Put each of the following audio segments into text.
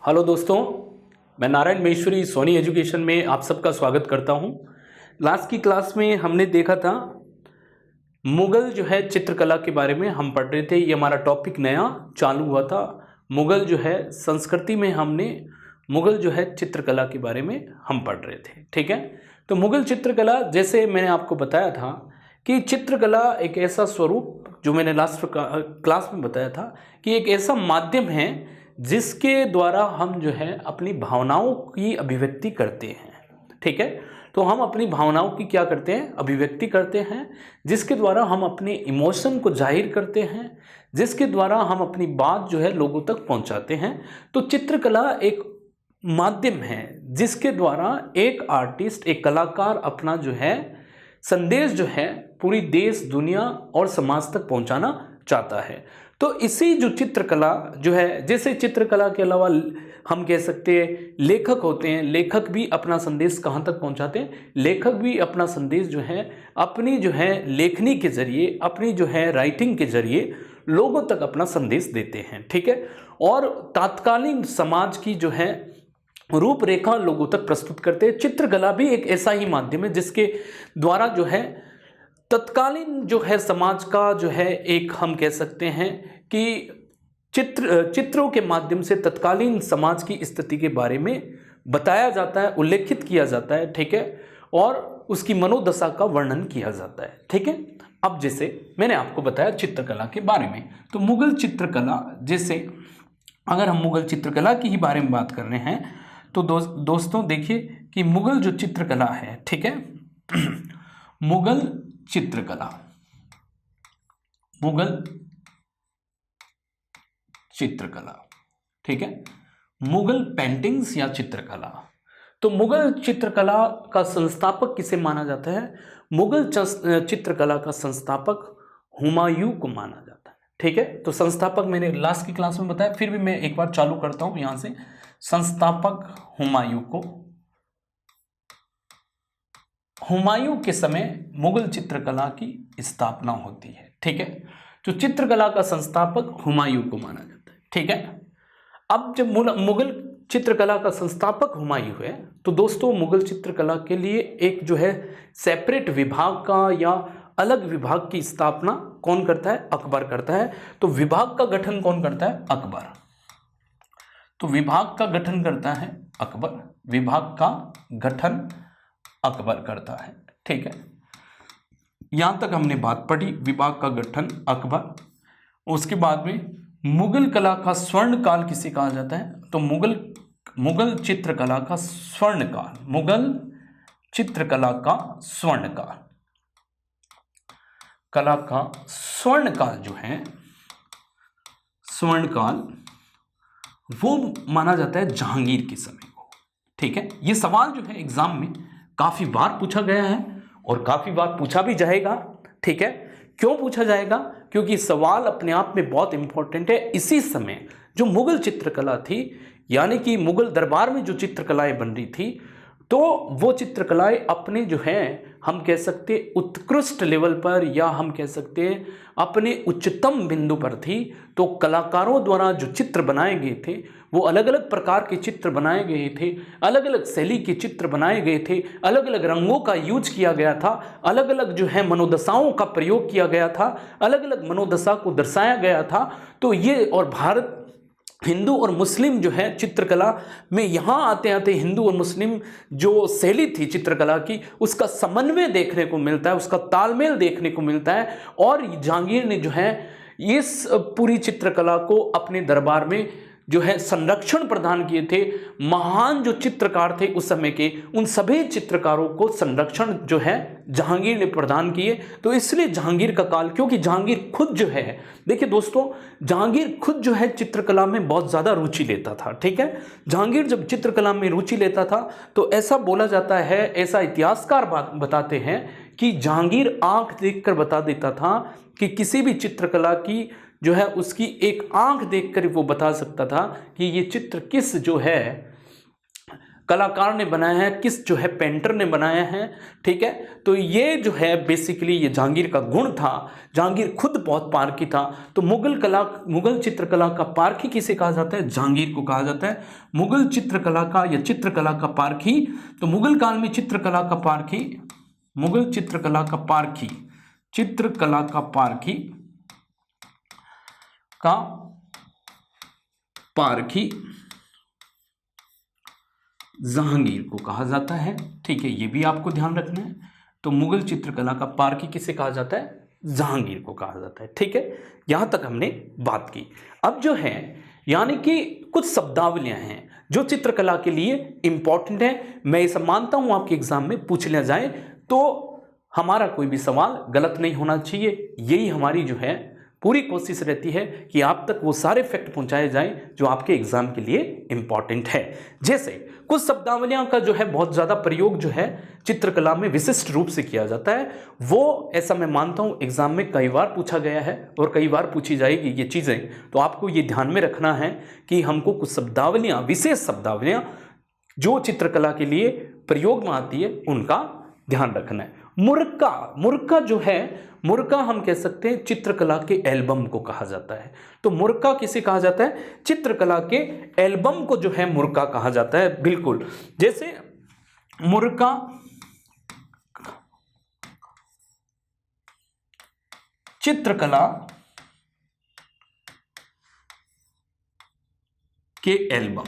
Hello दोस्तों, मैं Narayan Maheshwari Soni education में आप सबका स्वागत करता हूं। लास्ट की क्लास में हमने देखा था मुगल जो है चित्रकला के बारे में हम पढ़ रहे थे। ये हमारा टॉपिक नया चालू हुआ था। मुगल जो है संस्कृति में हमने मुगल जो है चित्रकला के बारे में हम पढ़ रहे थे। ठीक है, तो मुगल चित्रकला जैसे मैंने आपको बताया था कि चित्रकला एक ऐसा स्वरूप जो मैंने लास्ट क्लास में बताया था कि एक ऐसा माध्यम है जिसके द्वारा हम जो है अपनी भावनाओं की अभिव्यक्ति करते हैं। ठीक है, तो हम अपनी भावनाओं की क्या करते हैं, अभिव्यक्ति करते हैं, जिसके द्वारा हम अपने इमोशन को जाहिर करते हैं, जिसके द्वारा हम अपनी बात जो है लोगों तक पहुंचाते हैं। तो चित्रकला एक माध्यम है जिसके द्वारा एक आर्टिस्ट, एक कलाकार अपना जो है संदेश जो है पूरी देश, दुनिया और समाज तक पहुंचाना चाहता है। तो इसी जो चित्रकला जो है, जैसे चित्रकला के अलावा हम कह सकते हैं लेखक होते हैं, लेखक भी अपना संदेश कहाँ तक पहुंचाते हैं, लेखक भी अपना संदेश जो है अपनी जो है लेखनी के जरिए, अपनी जो है राइटिंग के जरिए लोगों तक अपना संदेश देते हैं। ठीक है, और तात्कालीन समाज की जो है रूपरेखा लोगों तक प्रस्तुत करते हैं। चित्रकला भी एक ऐसा ही माध्यम है जिसके द्वारा जो है तत्कालीन जो है समाज का जो है एक हम कह सकते हैं कि चित्रों के माध्यम से तत्कालीन समाज की स्थिति के बारे में बताया जाता है, उल्लेखित किया जाता है। ठीक है, और उसकी मनोदशा का वर्णन किया जाता है। ठीक है, अब जैसे मैंने आपको बताया चित्रकला के बारे में, तो मुगल चित्रकला, जैसे अगर हम मुगल चित्रकला की ही बारे में बात कर रहे हैं तो दोस्तों देखिए कि मुगल जो चित्रकला है, ठीक है, मुगल चित्रकला, मुगल चित्रकला, ठीक है, मुगल पेंटिंग्स या चित्रकला। तो मुगल चित्रकला का संस्थापक किसे माना जाता है? मुगल चित्रकला का संस्थापक हुमायूं को माना जाता है। ठीक है, तो संस्थापक मैंने लास्ट की क्लास में बताया, फिर भी मैं एक बार चालू करता हूं यहां से। संस्थापक हुमायूं को, हुमायूं के समय मुगल चित्रकला की स्थापना होती है। ठीक है, तो चित्रकला का संस्थापक हुमायूं को माना जाता है। ठीक है, अब जब मुगल चित्रकला का संस्थापक हुमायूं है तो दोस्तों मुगल चित्रकला के लिए एक जो है सेपरेट विभाग का या अलग विभाग की स्थापना कौन करता है? अकबर करता है। तो विभाग का गठन कौन करता है? अकबर। तो विभाग का गठन करता है अकबर, विभाग का गठन अकबर करता है। ठीक है, यहां तक हमने बात पढ़ी, विभाग का गठन अकबर। उसके बाद में मुगल कला का स्वर्ण काल किसे कहा जाता है? तो मुगल चित्रकला का स्वर्ण काल, मुगल चित्रकला का स्वर्ण काल, कला का स्वर्ण काल जो है, स्वर्ण काल, वो माना जाता है जहांगीर के समय को। ठीक है, ये सवाल जो है एग्जाम में काफी बार पूछा गया है और काफी बार पूछा भी जाएगा। ठीक है, क्यों पूछा जाएगा? क्योंकि सवाल अपने आप में बहुत इंपॉर्टेंट है। इसी समय जो मुगल चित्रकला थी, यानी कि मुगल दरबार में जो चित्रकलाएं बन रही थी, तो वो चित्रकलाएं अपने जो है हम कह सकते उत्कृष्ट लेवल पर, या हम कह सकते हैं अपने उच्चतम बिंदु पर थी। तो कलाकारों द्वारा जो चित्र बनाए गए थे वो अलग अलग प्रकार के चित्र बनाए गए थे, अलग अलग शैली के चित्र बनाए गए थे, अलग अलग रंगों का यूज किया गया था, अलग अलग जो है मनोदशाओं का प्रयोग किया गया था, अलग अलग मनोदशा को दर्शाया गया था। तो ये, और भारत हिंदू और मुस्लिम जो है चित्रकला में यहाँ आते आते हिंदू और मुस्लिम जो शैली थी चित्रकला की, उसका समन्वय देखने को मिलता है, उसका तालमेल देखने को मिलता है। और जहांगीर ने जो है इस पूरी चित्रकला को अपने दरबार में जो है संरक्षण प्रदान किए थे। महान जो चित्रकार थे उस समय के, उन सभी चित्रकारों को संरक्षण जो है जहांगीर ने प्रदान किए। तो इसलिए जहांगीर का काल, क्योंकि जहांगीर खुद जो है, देखिए दोस्तों, जहांगीर खुद जो है चित्रकला में बहुत ज़्यादा रुचि लेता था। ठीक है, जहांगीर जब चित्रकला में रुचि लेता था तो ऐसा बोला जाता है, ऐसा इतिहासकार बताते हैं कि जहांगीर आंख देखकर बता देता था कि किसी भी चित्रकला की जो है उसकी एक आंख देखकर वो बता सकता था कि ये चित्र किस जो है कलाकार ने बनाया है, किस जो है पेंटर ने बनाया है, ठीक है। तो ये जो है बेसिकली ये जहांगीर का गुण था। जहांगीर खुद बहुत पारखी था। तो मुगल चित्रकला का पारखी किसे कहा जाता है? जहांगीर को कहा जाता है मुगल चित्रकला का या चित्रकला का पारखी। तो मुगल काल में चित्रकला का पारखी, मुगल चित्रकला का पारखी, चित्रकला का पारखी का पारखी जहांगीर को कहा जाता है, ठीक है। ये भी आपको ध्यान रखना है। तो मुगल चित्रकला का पारखी किसे कहा जाता है? जहांगीर को कहा जाता है, ठीक है। यहां तक हमने बात की। अब जो है यानी कि कुछ शब्दावलियां हैं जो चित्रकला के लिए इंपॉर्टेंट है। मैं ये सब मानता हूं आपके एग्जाम में पूछ लिया जाए तो हमारा कोई भी सवाल गलत नहीं होना चाहिए। यही हमारी जो है पूरी कोशिश रहती है कि आप तक वो सारे फैक्ट पहुंचाए जाएं जो आपके एग्जाम के लिए इंपॉर्टेंट है। जैसे कुछ शब्दावलियां का जो है बहुत ज्यादा प्रयोग जो है चित्रकला में विशिष्ट रूप से किया जाता है, वो ऐसा मैं मानता हूं एग्जाम में कई बार पूछा गया है और कई बार पूछी जाएगी ये चीजें। तो आपको ये ध्यान में रखना है कि हमको कुछ शब्दावलियां, विशेष शब्दावलियां जो चित्रकला के लिए प्रयोग में आती है उनका ध्यान रखना है। मुर्का जो है, मुर्का हम कह सकते हैं चित्रकला के एल्बम को कहा जाता है। तो मुर्का किसे कहा जाता है? चित्रकला के एल्बम को जो है मुर्का कहा जाता है, बिल्कुल। जैसे मुर्का चित्रकला के एल्बम,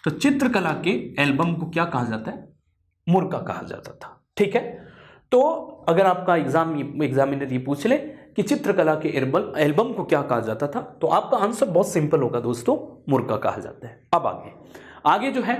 तो चित्रकला के एल्बम को क्या कहा जाता है? मुर्का कहा जाता था, ठीक है। तो अगर आपका एग्जामिनर ये पूछ ले कि चित्रकला के एल्बम को क्या कहा जाता था, तो आपका आंसर बहुत सिंपल होगा दोस्तों, मुर्का कहा जाता है। अब आगे जो है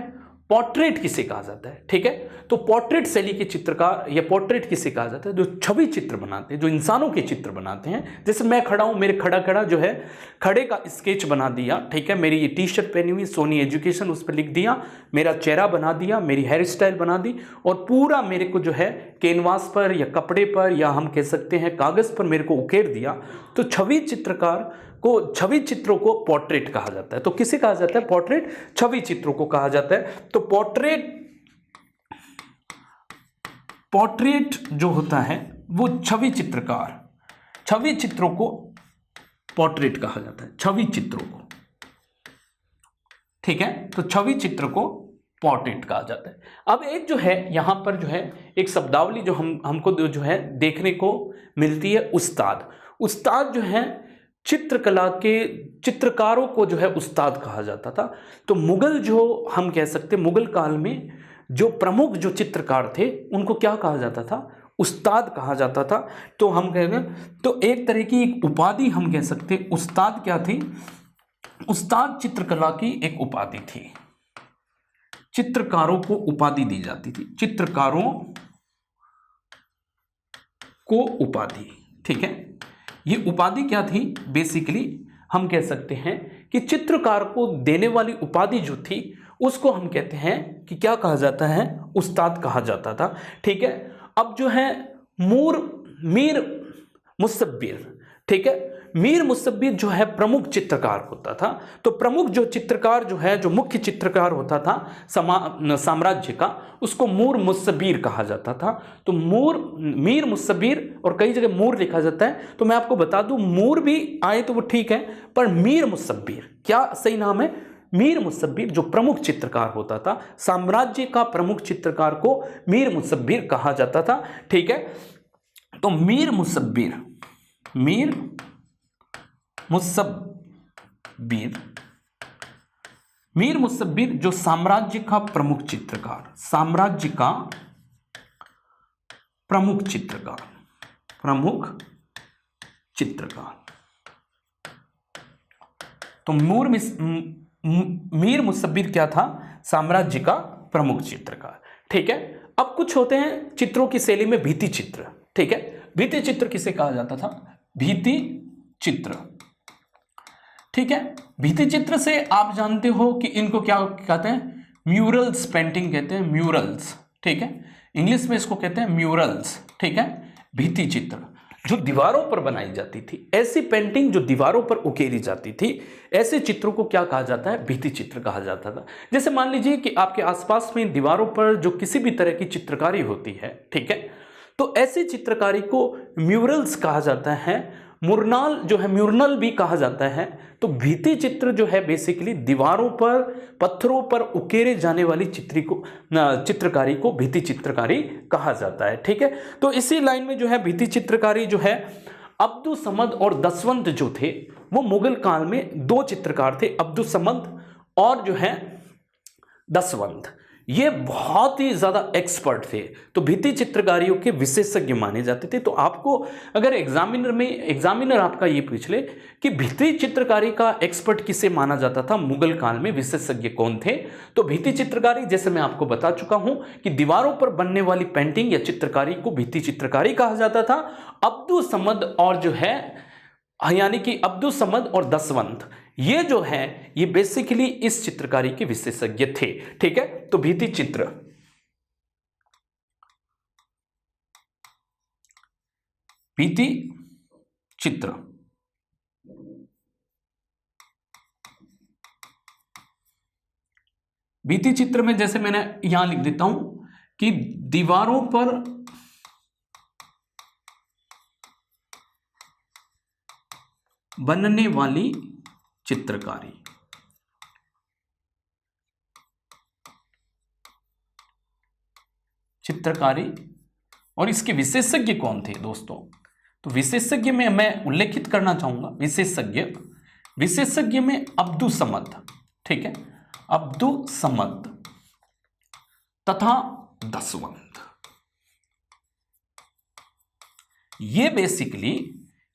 पोर्ट्रेट किसे कहा जाता है, ठीक है। तो पोर्ट्रेट शैली के चित्रकार या पोर्ट्रेट किसे कहा जाता है? जो छवि चित्र बनाते हैं, जो इंसानों के चित्र बनाते हैं। जैसे मैं खड़ा हूं, मेरे खड़ा जो है खड़े का स्केच बना दिया, ठीक है। मेरी ये टी शर्ट पहनी हुई सोनी एजुकेशन, उस पर लिख दिया, मेरा चेहरा बना दिया, मेरी हेयर स्टाइल बना दी और पूरा मेरे को जो है कैनवास पर या कपड़े पर या हम कह सकते हैं कागज पर मेरे को उकेर दिया। तो छवि चित्रों को पोर्ट्रेट कहा जाता है। तो किसे कहा जाता है? पोर्ट्रेट, छवि चित्रों को कहा जाता है। तो पोर्ट्रेट जो होता है वो छवि चित्रों को पोर्ट्रेट कहा जाता है, छवि चित्रों को, ठीक है। तो छवि चित्र को पोर्ट्रेट कहा जाता है। अब एक जो है यहां पर जो है एक शब्दावली जो हमको जो है देखने को मिलती है, उस्ताद जो है चित्रकला के चित्रकारों को जो है उस्ताद कहा जाता था। तो मुगल जो हम कह सकते हैं मुगल काल में जो प्रमुख जो चित्रकार थे उनको क्या कहा जाता था? उस्ताद कहा जाता था। तो हम कहेंगे तो एक तरह की एक उपाधि हम कह सकते हैं। उस्ताद क्या थी? उस्ताद चित्रकला की एक उपाधि थी। चित्रकारों को उपाधि दी जाती थी, चित्रकारों को उपाधि, ठीक है। ये उपाधि क्या थी? बेसिकली हम कह सकते हैं कि चित्रकार को देने वाली उपाधि जो थी उसको हम कहते हैं कि क्या कहा जाता है? उस्ताद कहा जाता था, ठीक है। अब जो है मीर मुसव्विर, ठीक है। मीर मुसव्विर जो है प्रमुख चित्रकार होता था। तो प्रमुख जो चित्रकार जो है, जो मुख्य चित्रकार होता था साम्राज्य का, उसको मूर मुसव्विर कहा जाता था। तो मीर मुसव्विर, और कई जगह मूर लिखा जाता है, तो मैं आपको बता दूं मूर भी आए तो वो ठीक है, पर मीर मुसव्विर क्या सही नाम है? मीर मुसव्विर जो प्रमुख चित्रकार होता था, साम्राज्य का प्रमुख चित्रकार को मीर मुसव्विर कहा जाता था, ठीक है। तो मीर मुसव्विर जो साम्राज्य का प्रमुख चित्रकार, तो मीर मुसव्विर क्या था? साम्राज्य का प्रमुख चित्रकार, ठीक है। अब कुछ होते हैं चित्रों की शैली में भित्ति चित्र, ठीक है। भित्ति चित्र किसे कहा जाता था? भित्ति चित्र, ठीक है। भित्ति चित्र से आप जानते हो कि इनको क्या कहते हैं? म्यूरल्स पेंटिंग कहते हैं, म्यूरल्स, ठीक है। इंग्लिश में इसको कहते हैं म्यूरल्स, ठीक है, भित्ति चित्र। जो दीवारों पर बनाई जाती थी, ऐसी पेंटिंग जो दीवारों पर उकेरी जाती थी, ऐसे चित्रों को क्या कहा जाता है? भित्ति चित्र कहा जाता था। जैसे मान लीजिए कि आपके आसपास में दीवारों पर जो किसी भी तरह की चित्रकारी होती है, ठीक है, तो ऐसी चित्रकारी को म्यूरल्स कहा जाता है, मुरनाल जो है म्यूरनल भी कहा जाता है। तो भित्ति चित्र जो है बेसिकली दीवारों पर पत्थरों पर उकेरे जाने वाली चित्रकारी को भित्ति चित्रकारी कहा जाता है, ठीक है। तो इसी लाइन में जो है भित्ति चित्रकारी जो है अब्दुस समद और दसवंत जो थे वो मुगल काल में दो चित्रकार थे, अब्दुस समद और जो है दसवंत। ये बहुत ही ज़्यादा एक्सपर्ट थे, तो भित्ति चित्रकारियों के विशेषज्ञ माने जाते थे। तो आपको अगर एग्जामिनर आपका ये पूछ ले कि भित्ति चित्रकारी का एक्सपर्ट किसे माना जाता था, मुगल काल में विशेषज्ञ कौन थे, तो भित्ति चित्रकारी जैसे मैं आपको बता चुका हूं कि दीवारों पर बनने वाली पेंटिंग या चित्रकारी को भित्ति चित्रकारी कहा जाता था। अब्दुस समद और जो है यानी कि अब्दुस समद और दसवंत ये जो है ये बेसिकली इस चित्रकारी के विशेषज्ञ थे, ठीक है। तो भित्ति चित्र, भित्ति चित्र भित्ति चित्र में जैसे मैंने यहां लिख देता हूं कि दीवारों पर बनने वाली चित्रकारी, और इसके विशेषज्ञ कौन थे दोस्तों? तो विशेषज्ञ में मैं उल्लेखित करना चाहूंगा विशेषज्ञ में अब्दुस समद, ठीक है, अब्दुस समद तथा दसवंत। ये बेसिकली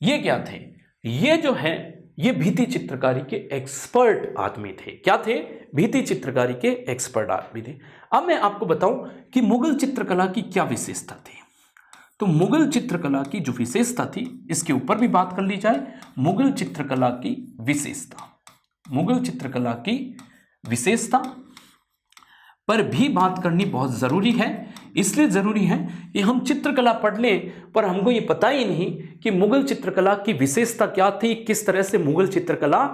ये क्या थे? ये जो है ये भित्ति चित्रकारी के एक्सपर्ट आदमी थे। क्या थे? भित्ति चित्रकारी के एक्सपर्ट आदमी थे। अब मैं आपको बताऊं कि मुगल चित्रकला की क्या विशेषता थी। तो मुगल चित्रकला की जो विशेषता थी इसके ऊपर भी बात कर ली जाए। मुगल चित्रकला की विशेषता पर भी बात करनी बहुत जरूरी है। इसलिए जरूरी है कि हम चित्रकला पढ़ लें पर हमको ये पता ही नहीं कि मुगल चित्रकला की विशेषता क्या थी, किस तरह से मुगल चित्रकला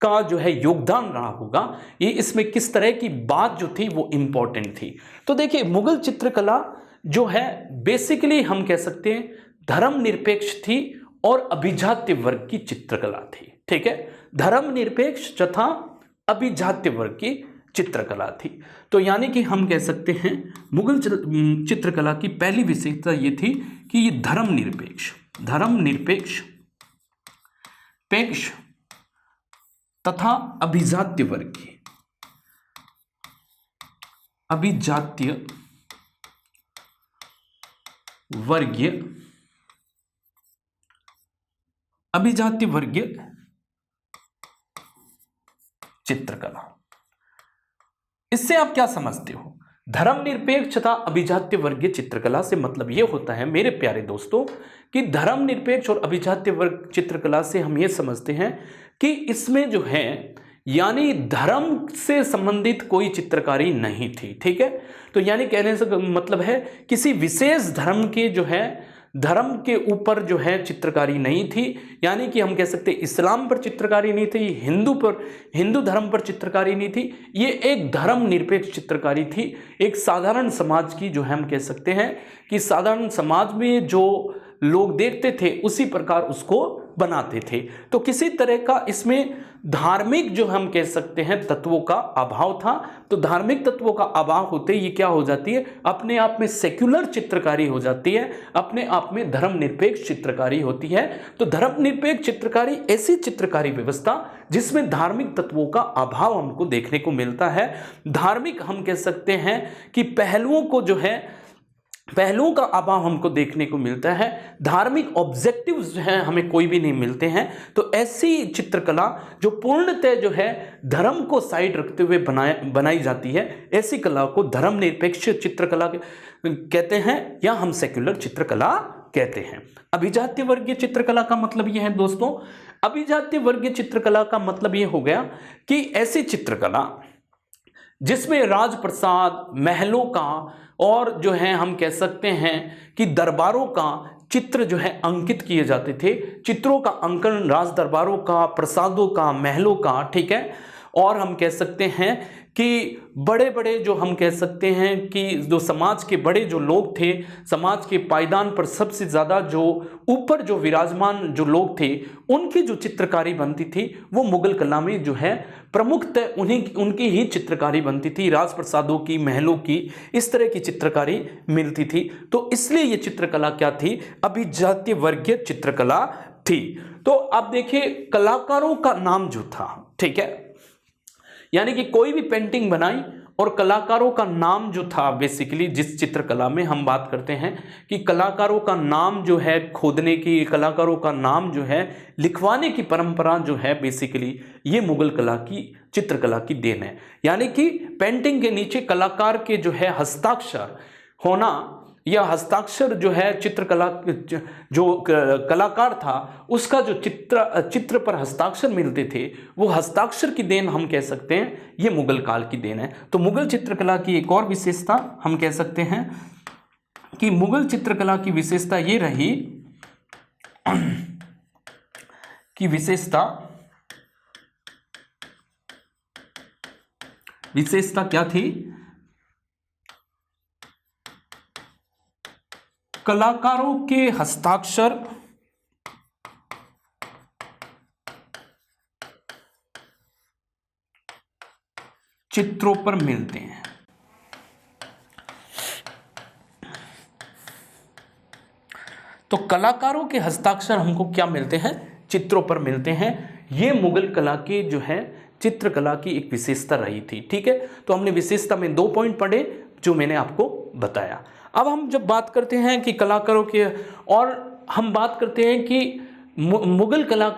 का जो है योगदान रहा होगा, ये इसमें किस तरह की बात जो थी वो इंपॉर्टेंट थी। तो देखिए मुगल चित्रकला जो है बेसिकली हम कह सकते हैं धर्मनिरपेक्ष थी और अभिजात्य वर्ग की चित्रकला थी, ठीक है। धर्मनिरपेक्ष तथा अभिजात्य वर्ग की चित्रकला थी। तो यानी कि हम कह सकते हैं मुगल चित्रकला की पहली विशेषता ये थी कि ये धर्मनिरपेक्ष तथा अभिजात्य वर्गीय चित्रकला। इससे आप क्या समझते हो? धर्मनिरपेक्ष तथा अभिजात्य वर्गीय चित्रकला से मतलब यह होता है मेरे प्यारे दोस्तों कि धर्मनिरपेक्ष और अभिजात्य वर्ग चित्रकला से हम यह समझते हैं कि इसमें जो है यानी धर्म से संबंधित कोई चित्रकारी नहीं थी, ठीक है। तो यानी कहने से मतलब है किसी विशेष धर्म के जो है धर्म के ऊपर जो है चित्रकारी नहीं थी। यानी कि हम कह सकते इस्लाम पर चित्रकारी नहीं थी, हिंदू धर्म पर चित्रकारी नहीं थी। ये एक धर्म निरपेक्ष चित्रकारी थी, एक साधारण समाज की जो हम कह सकते हैं कि साधारण समाज में जो लोग देखते थे उसी प्रकार उसको बनाते थे। तो किसी तरह का इसमें धार्मिक जो हम कह सकते हैं तत्वों का अभाव था। तो धार्मिक तत्वों का अभाव होते ये क्या हो जाती है, अपने आप में सेक्युलर चित्रकारी हो जाती है, अपने आप में धर्मनिरपेक्ष चित्रकारी होती है। तो धर्मनिरपेक्ष चित्रकारी ऐसी चित्रकारी व्यवस्था जिसमें धार्मिक तत्वों का अभाव हमको देखने को मिलता है। धार्मिक हम कह सकते हैं कि पहलुओं का अभाव हमको देखने को मिलता है, धार्मिक ऑब्जेक्टिव्स जो हैं हमें कोई भी नहीं मिलते हैं। तो ऐसी चित्रकला जो पूर्णतः जो है धर्म को साइड रखते हुए बनाई जाती है, ऐसी कला को धर्मनिरपेक्ष चित्रकला कहते हैं या हम सेक्युलर चित्रकला कहते हैं। अभिजात्य वर्गीय चित्रकला का मतलब यह है दोस्तों, अभिजात्य वर्गीय चित्रकला का मतलब यह हो गया कि ऐसी चित्रकला जिसमें राजप्रसाद, महलों का और जो है हम कह सकते हैं कि दरबारों का चित्र जो है अंकित किए जाते थे। चित्रों का अंकन राज दरबारों का, प्रसादों का, महलों का, ठीक है। और हम कह सकते हैं कि बड़े बड़े जो हम कह सकते हैं कि जो समाज के बड़े जो लोग थे, समाज के पायदान पर सबसे ज़्यादा जो ऊपर जो विराजमान जो लोग थे, उनकी जो चित्रकारी बनती थी वो मुगल कला में जो है प्रमुखतः उनकी ही चित्रकारी बनती थी। राजप्रसादों की, महलों की, इस तरह की चित्रकारी मिलती थी। तो इसलिए ये चित्रकला क्या थी? अभिजातीय वर्गीय चित्रकला थी। तो अब देखिए कलाकारों का नाम जो था, ठीक है, यानी कि कोई भी पेंटिंग बनाई और कलाकारों का नाम जो था, बेसिकली जिस चित्रकला में हम बात करते हैं कि कलाकारों का नाम जो है खोदने की, कलाकारों का नाम जो है लिखवाने की परंपरा जो है, बेसिकली ये मुगल कला की चित्रकला की देन है। यानी कि पेंटिंग के नीचे कलाकार के जो है हस्ताक्षर होना, या हस्ताक्षर जो है चित्रकला जो कलाकार था उसका जो चित्र पर हस्ताक्षर मिलते थे, वो हस्ताक्षर की देन हम कह सकते हैं ये मुगल काल की देन है। तो मुगल चित्रकला की एक और विशेषता हम कह सकते हैं कि मुगल चित्रकला की विशेषता ये रही कि विशेषता क्या थी? कलाकारों के हस्ताक्षर चित्रों पर मिलते हैं। तो कलाकारों के हस्ताक्षर हमको क्या मिलते हैं? चित्रों पर मिलते हैं। ये मुगल कला की जो है चित्रकला की एक विशेषता रही थी, ठीक है। तो हमने विशेषता में 2 पॉइंट पढ़े जो मैंने आपको बताया। अब हम जब बात करते हैं कि कलाकारों के, और हम बात करते हैं कि मुगल कला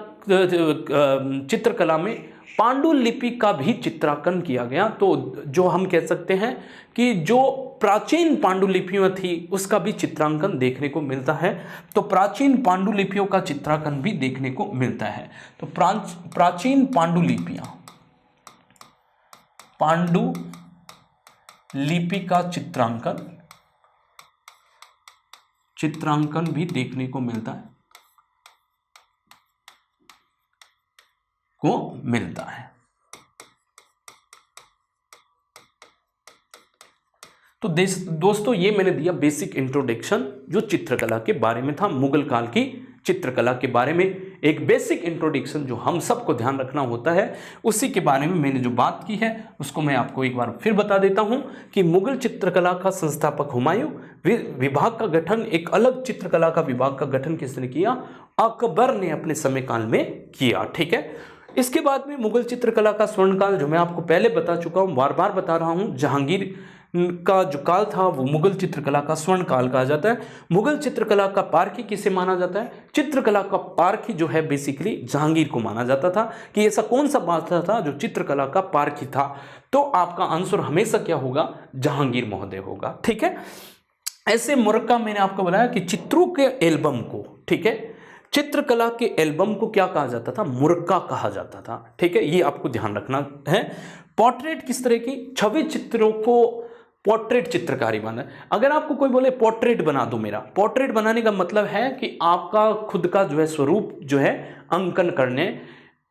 चित्रकला में पांडुलिपि का भी चित्रांकन किया गया। तो जो हम कह सकते हैं कि जो प्राचीन पांडुलिपियां थी उसका भी चित्रांकन देखने को मिलता है। तो प्राचीन पांडुलिपियों का चित्रांकन भी देखने को मिलता है। तो प्राचीन पांडुलिपि का चित्रांकन भी देखने को मिलता है। तो दोस्तों ये मैंने दिया बेसिक इंट्रोडक्शन जो चित्रकला के बारे में था, मुगल काल की चित्रकला के बारे में एक बेसिक इंट्रोडक्शन जो हम सबको ध्यान रखना होता है, उसी के बारे में मैंने जो बात की है उसको मैं आपको एक बार फिर बता देता हूं कि मुगल चित्रकला का संस्थापक हुमायूं, विभाग का गठन, एक अलग चित्रकला का विभाग का गठन किसने किया? अकबर ने अपने समय काल में किया, ठीक है। इसके बाद में मुगल चित्रकला का स्वर्णकाल जो मैं आपको पहले बता चुका हूं, बार बार बता रहा हूं, जहांगीर का जो काल था वो मुगल चित्रकला का स्वर्ण काल कहा जाता है। मुगल चित्रकला का पारखी किसे माना जाता है? चित्रकला का पारखी जो है बेसिकली जहांगीर को माना जाता था कि ऐसा कौन सा बादशाह था जो चित्रकला का पारखी था। तो आपका आंसर हमेशा क्या होगा? जहांगीर महोदय होगा, ठीक है। ऐसे मुरक्का मैंने आपको बताया कि चित्रों के एल्बम को, ठीक है, चित्रकला के एल्बम को क्या कहा जाता था? मुरक्का कहा जाता था, ठीक है। ये आपको ध्यान रखना है। पोर्ट्रेट किस तरह की? छवि चित्रों को पोर्ट्रेट चित्रकारी बना। अगर आपको कोई बोले पोर्ट्रेट बना दो मेरा, पोर्ट्रेट बनाने का मतलब है कि आपका खुद का जो है स्वरूप जो है अंकन करने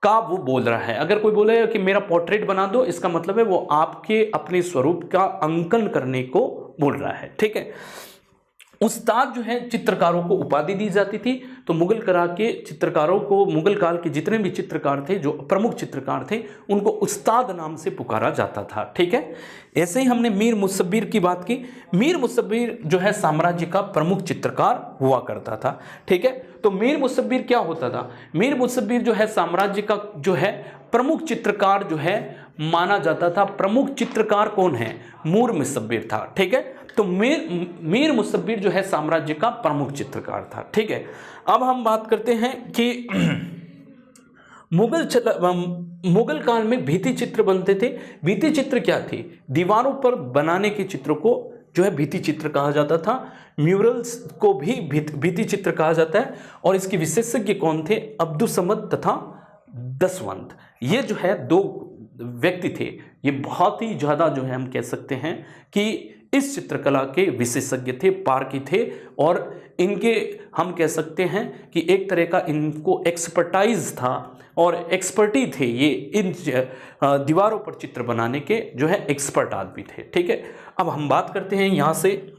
का वो बोल रहा है। अगर कोई बोले कि मेरा पोर्ट्रेट बना दो, इसका मतलब है वो आपके अपने स्वरूप का अंकन करने को बोल रहा है, ठीक है। उस्ताद जो है चित्रकारों को उपाधि दी जाती थी। तो मुगल कला के चित्रकारों को, मुगल काल के जितने भी चित्रकार थे, जो प्रमुख चित्रकार थे, उनको उस्ताद नाम से पुकारा जाता था, ठीक है। ऐसे ही हमने मीर मुसव्विर की बात की। मीर मुसव्विर जो है साम्राज्य का प्रमुख चित्रकार हुआ करता था, ठीक है। तो मीर मुसव्विर क्या होता था? मीर मुसव्विर जो है साम्राज्य का जो है प्रमुख चित्रकार जो है माना जाता था। प्रमुख चित्रकार कौन है? मीर मुसव्विर था, ठीक है। तो मीर मुसव्विर जो है साम्राज्य का प्रमुख चित्रकार था, ठीक है। अब हम बात करते हैं कि मुगल काल में भित्ति चित्र बनते थे। भित्ति चित्र क्या थी? दीवारों पर बनाने के चित्रों को जो है भित्ति चित्र कहा जाता था। म्यूरल्स को भी भित्ति चित्र कहा जाता है। और इसके विशेषज्ञ कौन थे? अब्दुस्समद तथा दसवंत। ये जो है 2 व्यक्ति थे। ये बहुत ही ज़्यादा जो है हम कह सकते हैं कि इस चित्रकला के विशेषज्ञ थे, पारखी थे, और इनके हम कह सकते हैं कि एक तरह का इनको एक्सपर्टाइज था और एक्सपर्टी थे, ये इन दीवारों पर चित्र बनाने के जो है एक्सपर्ट आदमी थे। ठीक है, अब हम बात करते हैं यहाँ से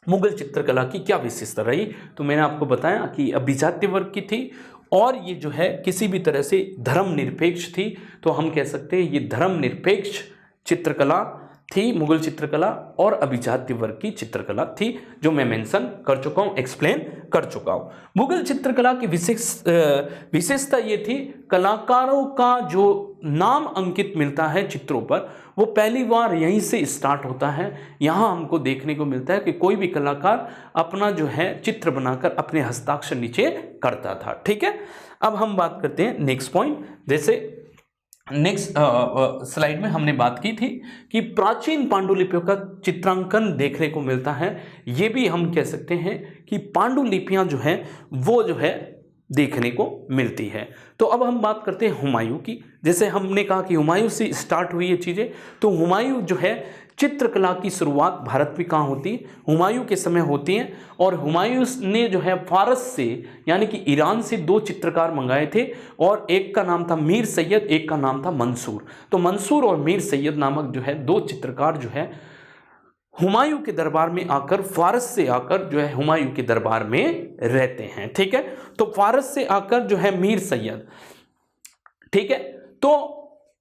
मुगल चित्रकला की क्या विशेषता रही। तो मैंने आपको बताया कि अभिजात्य वर्ग की थी और ये जो है किसी भी तरह से धर्मनिरपेक्ष थी। तो हम कह सकते हैं ये धर्मनिरपेक्ष चित्रकला थी मुगल चित्रकला, और अभिजात्य वर्ग की चित्रकला थी, जो मैं मेंशन कर चुका हूँ, एक्सप्लेन कर चुका हूँ। मुगल चित्रकला की विशेषता ये थी, कलाकारों का जो नाम अंकित मिलता है चित्रों पर वो पहली बार यहीं से स्टार्ट होता है। यहाँ हमको देखने को मिलता है कि कोई भी कलाकार अपना जो है चित्र बनाकर अपने हस्ताक्षर नीचे करता था। ठीक है, अब हम बात करते हैं नेक्स्ट पॉइंट। जैसे नेक्स्ट स्लाइड में हमने बात की थी कि प्राचीन पांडुलिपियों का चित्रांकन देखने को मिलता है। ये भी हम कह सकते हैं कि पांडुलिपियां जो हैं वो जो है देखने को मिलती है। तो अब हम बात करते हैं हुमायूं की। जैसे हमने कहा कि हुमायूं से स्टार्ट हुई ये चीज़ें, तो हुमायूं जो है चित्रकला की शुरुआत भारत में कहाँ होती है, हुमायूं के समय होती है। और हुमायूं ने जो है फारस से यानी कि ईरान से 2 चित्रकार मंगाए थे, और एक का नाम था मीर सैयद, एक का नाम था मंसूर। तो मंसूर और मीर सैयद नामक जो है 2 चित्रकार जो है हुमायूं के दरबार में आकर, फारस से आकर जो है हुमायूं के दरबार में रहते हैं। ठीक है, तो फारस से आकर जो है मीर सैयद, ठीक है, तो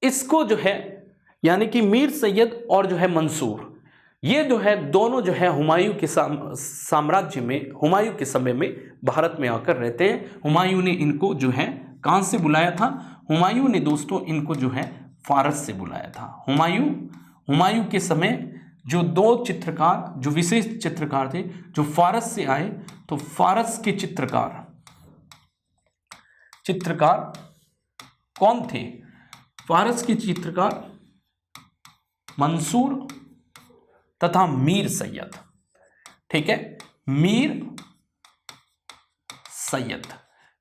इसको जो है यानी कि मीर सैयद और जो है मंसूर, ये जो है दोनों जो है हुमायूं के साम्राज्य में, हुमायूं के समय में भारत में आकर रहते हैं। हुमायूं ने इनको जो है कहाँ से बुलाया था, हुमायूं ने दोस्तों इनको जो है फारस से बुलाया था। हुमायूं के समय जो 2 चित्रकार, जो विशेष चित्रकार थे जो फारस से आए, तो फारस के चित्रकार कौन थे, फारस के चित्रकार मंसूर तथा मीर सैयद। ठीक है, मीर सैयद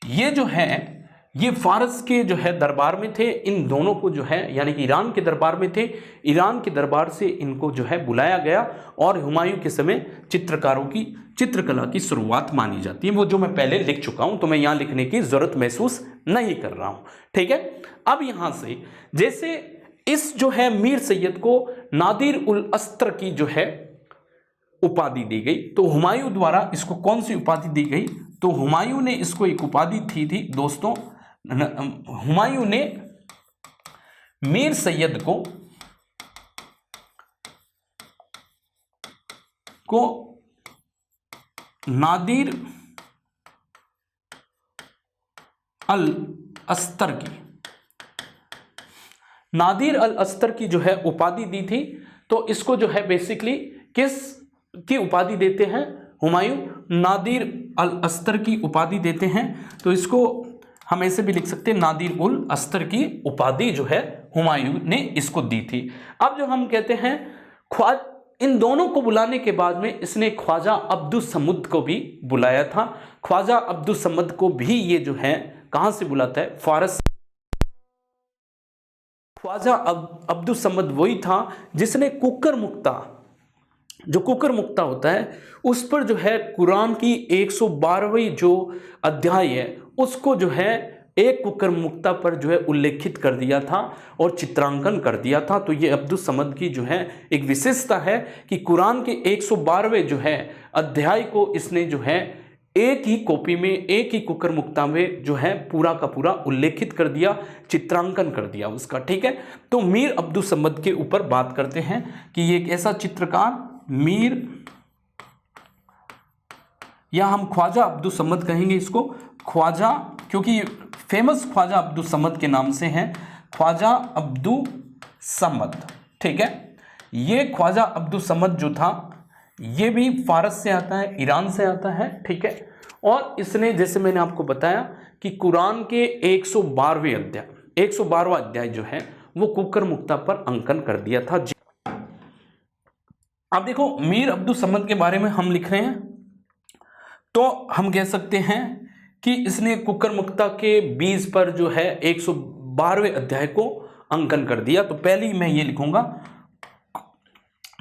ये जो है ये फारस के जो है दरबार में थे। इन दोनों को जो है यानी कि ईरान के दरबार में थे, ईरान के दरबार से इनको जो है बुलाया गया, और हुमायूं के समय चित्रकारों की चित्रकला की शुरुआत मानी जाती है। वो जो मैं पहले लिख चुका हूं, तो मैं यहां लिखने की जरूरत महसूस नहीं कर रहा हूं। ठीक है, अब यहां से जैसे इस जो है मीर सैयद को नादिर उल अस्तर की जो है उपाधि दी गई। तो हुमायूं द्वारा इसको कौन सी उपाधि दी गई, तो हुमायूं ने इसको एक उपाधि थी दोस्तों, हुमायूं ने मीर सैयद को नादिर अल अस्तर की जो है उपाधि दी थी। तो इसको जो है बेसिकली किस की उपाधि देते हैं, हुमायूं नादिर अल अस्तर की उपाधि देते हैं। तो इसको हम ऐसे भी लिख सकते हैं, नादिर उल अस्तर की उपाधि जो है हुमायूं ने इसको दी थी। अब जो हम कहते हैं इन दोनों को बुलाने के बाद में इसने ख्वाजा अब्दुस समद को भी बुलाया था। ख्वाजा अब्दुस समद को भी ये जो है कहां से बुलाता है, फारस। ख्वाजा अब्दुस समद वही था जिसने कुकर मुक्ता होता है उस पर जो है कुरान की 112वीं जो अध्याय है उसको जो है एक कुकर मुक्ता पर जो है उल्लेखित कर दिया था और चित्रांकन कर दिया था। तो ये अब्दुस समद की जो है एक विशेषता है कि कुरान के 112वें जो है अध्याय को इसने जो है एक ही कॉपी में, एक ही कुकर मुक्ता में जो है पूरा का पूरा उल्लेखित कर दिया, चित्रांकन कर दिया उसका। ठीक है, तो मीर अब्दुस समद के ऊपर बात करते हैं कि ये एक ऐसा चित्रकार मीर, या हम ख्वाजा अब्दुस समद कहेंगे इसको, ख्वाजा, क्योंकि फेमस ख्वाजा अब्दुस समद के नाम से हैं, ख्वाजा अब्दुस समद। ठीक है, ये ख्वाजा अब्दुस समद जो था ये भी फारस से आता है, ईरान से आता है। ठीक है, और इसने जैसे मैंने आपको बताया कि कुरान के 112वां अध्याय जो है वो कुकर मुक्ता पर अंकन कर दिया था। अब देखो मीर अब्दुस समद के बारे में हम लिख रहे हैं, तो हम कह सकते हैं कि इसने कुकर मुक्ता के 20 पर जो है 112वें अध्याय को अंकन कर दिया। तो पहले ही मैं ये लिखूंगा,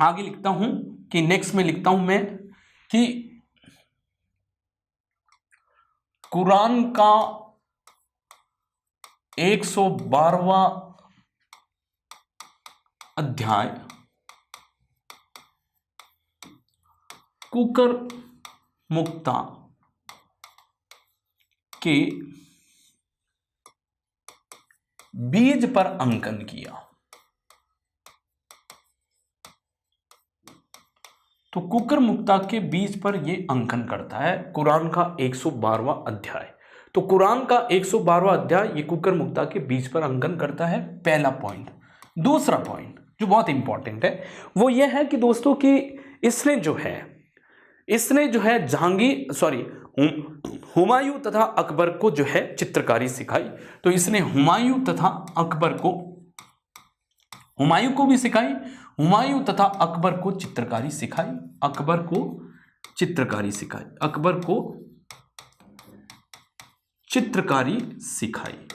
आगे लिखता हूं कि नेक्स्ट में लिखता हूं मैं कि कुरान का 112वां अध्याय कुकर मुक्ता के बीज पर अंकन किया। तो कुकर मुक्ता के बीज पर यह अंकन करता है कुरान का 112वां अध्याय। तो कुरान का 112वां अध्याय ये कुकर मुक्ता के बीज पर अंकन करता है, पहला पॉइंट। दूसरा पॉइंट जो बहुत इंपॉर्टेंट है वो ये है कि दोस्तों कि इसने जो है हुमायूं तथा अकबर को जो है चित्रकारी सिखाई। तो इसने हुमायूं तथा अकबर को, हुमायूं को भी सिखाई, हुमायूं तथा अकबर को चित्रकारी सिखाई, अकबर को चित्रकारी सिखाई, अकबर को चित्रकारी सिखाई।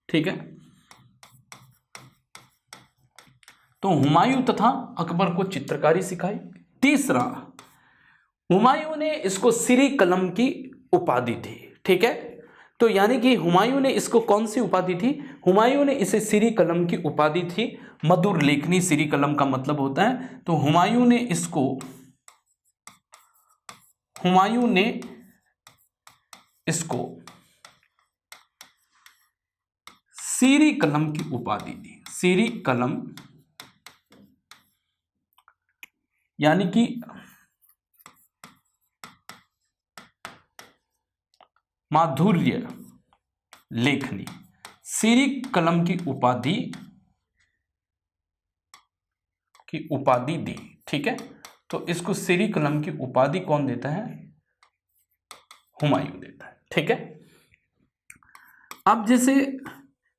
ठीक है, तो हुमायूं तथा अकबर को चित्रकारी सिखाई। तीसरा, हुमायूं ने इसको सिरी कलम की उपाधि थी। ठीक है, तो यानी कि हुमायूं ने इसको कौन सी उपाधि थी? हुमायूं ने इसे सिरी कलम की उपाधि थी। मधुर लेखनी सिरी कलम का मतलब होता है। तो हुमायूं ने इसको सिरी कलम की उपाधि दी। सिरी कलम यानी कि माधुर्य लेखनी, सिरी कलम की उपाधि दी। ठीक है, तो इसको सिरी कलम की उपाधि कौन देता है? हुमायूं देता है। ठीक है, अब जैसे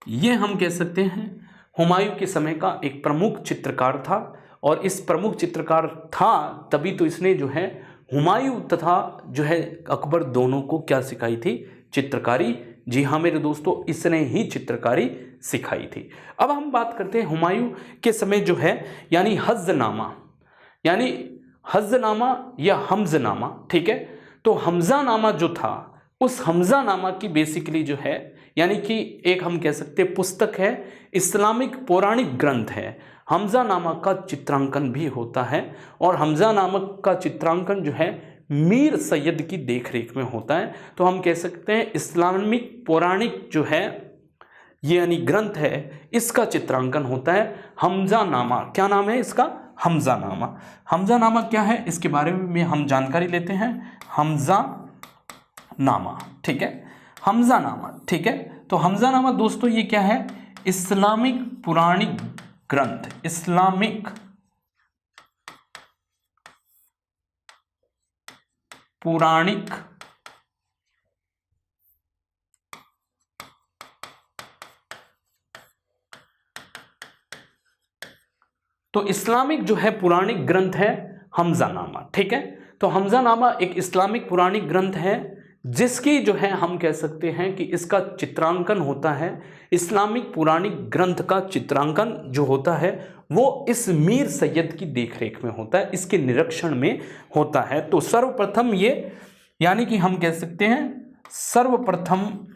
ये हम कह सकते हैं हुमायूं के समय का एक प्रमुख चित्रकार था, और इस प्रमुख चित्रकार था तभी तो इसने जो है हुमायूं तथा जो है अकबर दोनों को क्या सिखाई थी? चित्रकारी। जी हाँ मेरे दोस्तों, इसने ही चित्रकारी सिखाई थी। अब हम बात करते हैं हुमायूं के समय जो है यानी हज़नामा या हमज़नामा। ठीक है, तो हमज़ानामा जो था, उस हमज़ानामा की बेसिकली जो है यानी कि एक हम कह सकते हैं पुस्तक है, इस्लामिक पौराणिक ग्रंथ है। हमज़ानामा का चित्रांकन भी होता है, और हमज़ानामा का चित्रांकन जो है मीर सैयद की देखरेख में होता है। तो हम कह सकते हैं इस्लामिक पौराणिक जो है ये यानी ग्रंथ है, इसका चित्रांकन होता है हमज़ानामा। क्या नाम है इसका? हमज़ानामा। हमज़ानामा क्या है इसके बारे में हम जानकारी लेते हैं। हमज़ानामा, ठीक है, हमज़ानामा। ठीक है, तो हमज़ानामा दोस्तों ये क्या है? इस्लामिक पौराणिक ग्रंथ, इस्लामिक पौराणिक तो इस्लामिक जो है पौराणिक ग्रंथ है हमज़ानामा। ठीक है, तो हमज़ानामा एक इस्लामिक पौराणिक ग्रंथ है जिसकी जो है हम कह सकते हैं कि इसका चित्रांकन होता है, इस्लामिक पौराणिक ग्रंथ का चित्रांकन जो होता है वो इस मीर सैयद की देखरेख में होता है, इसके निरीक्षण में होता है। तो सर्वप्रथम ये यानी कि हम कह सकते हैं सर्वप्रथम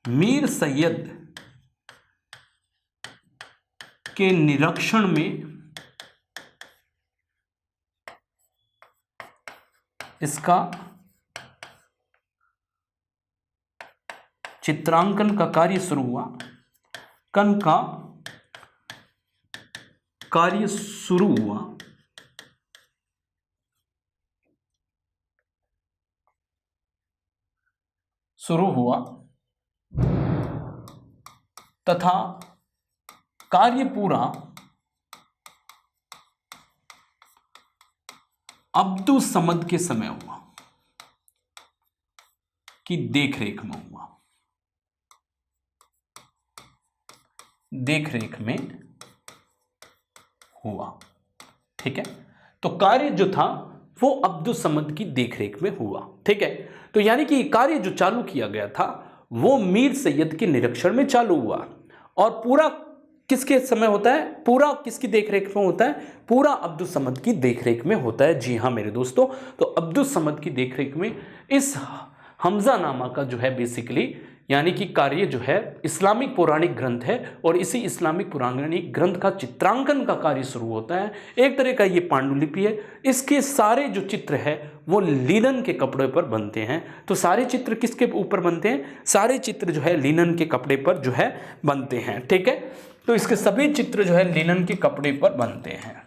मीर सैयद के निरीक्षण में इसका चित्रांकन का कार्य शुरू हुआ। शुरू हुआ तथा कार्य पूरा अब्दुल समद के समय हुआ, की देखरेख में हुआ, देखरेख में हुआ। ठीक है, तो कार्य जो था वो अब्दुल समद की देखरेख में हुआ। ठीक है, तो यानी कि कार्य जो चालू किया गया था वो मीर सैयद के निरीक्षण में चालू हुआ। और पूरा किसके समय होता है, पूरा किसकी देखरेख में होता है, पूरा अब्दुल समद की देखरेख में होता है। जी हाँ मेरे दोस्तों, तो अब्दुल समद की देखरेख में इस हमजा नामा का जो है बेसिकली यानी कि कार्य जो है इस्लामिक पौराणिक ग्रंथ है, और इसी इस्लामिक पौराणिक ग्रंथ का चित्रांकन का कार्य शुरू होता है। एक तरह का ये पांडुलिपि है। इसके सारे जो चित्र है वो लिनन के कपड़े पर बनते हैं। तो सारे चित्र किसके ऊपर बनते हैं, सारे चित्र जो है लिनन के कपड़े पर जो है बनते हैं। ठीक है, तो इसके सभी चित्र जो है लिनन के कपड़े पर बनते हैं।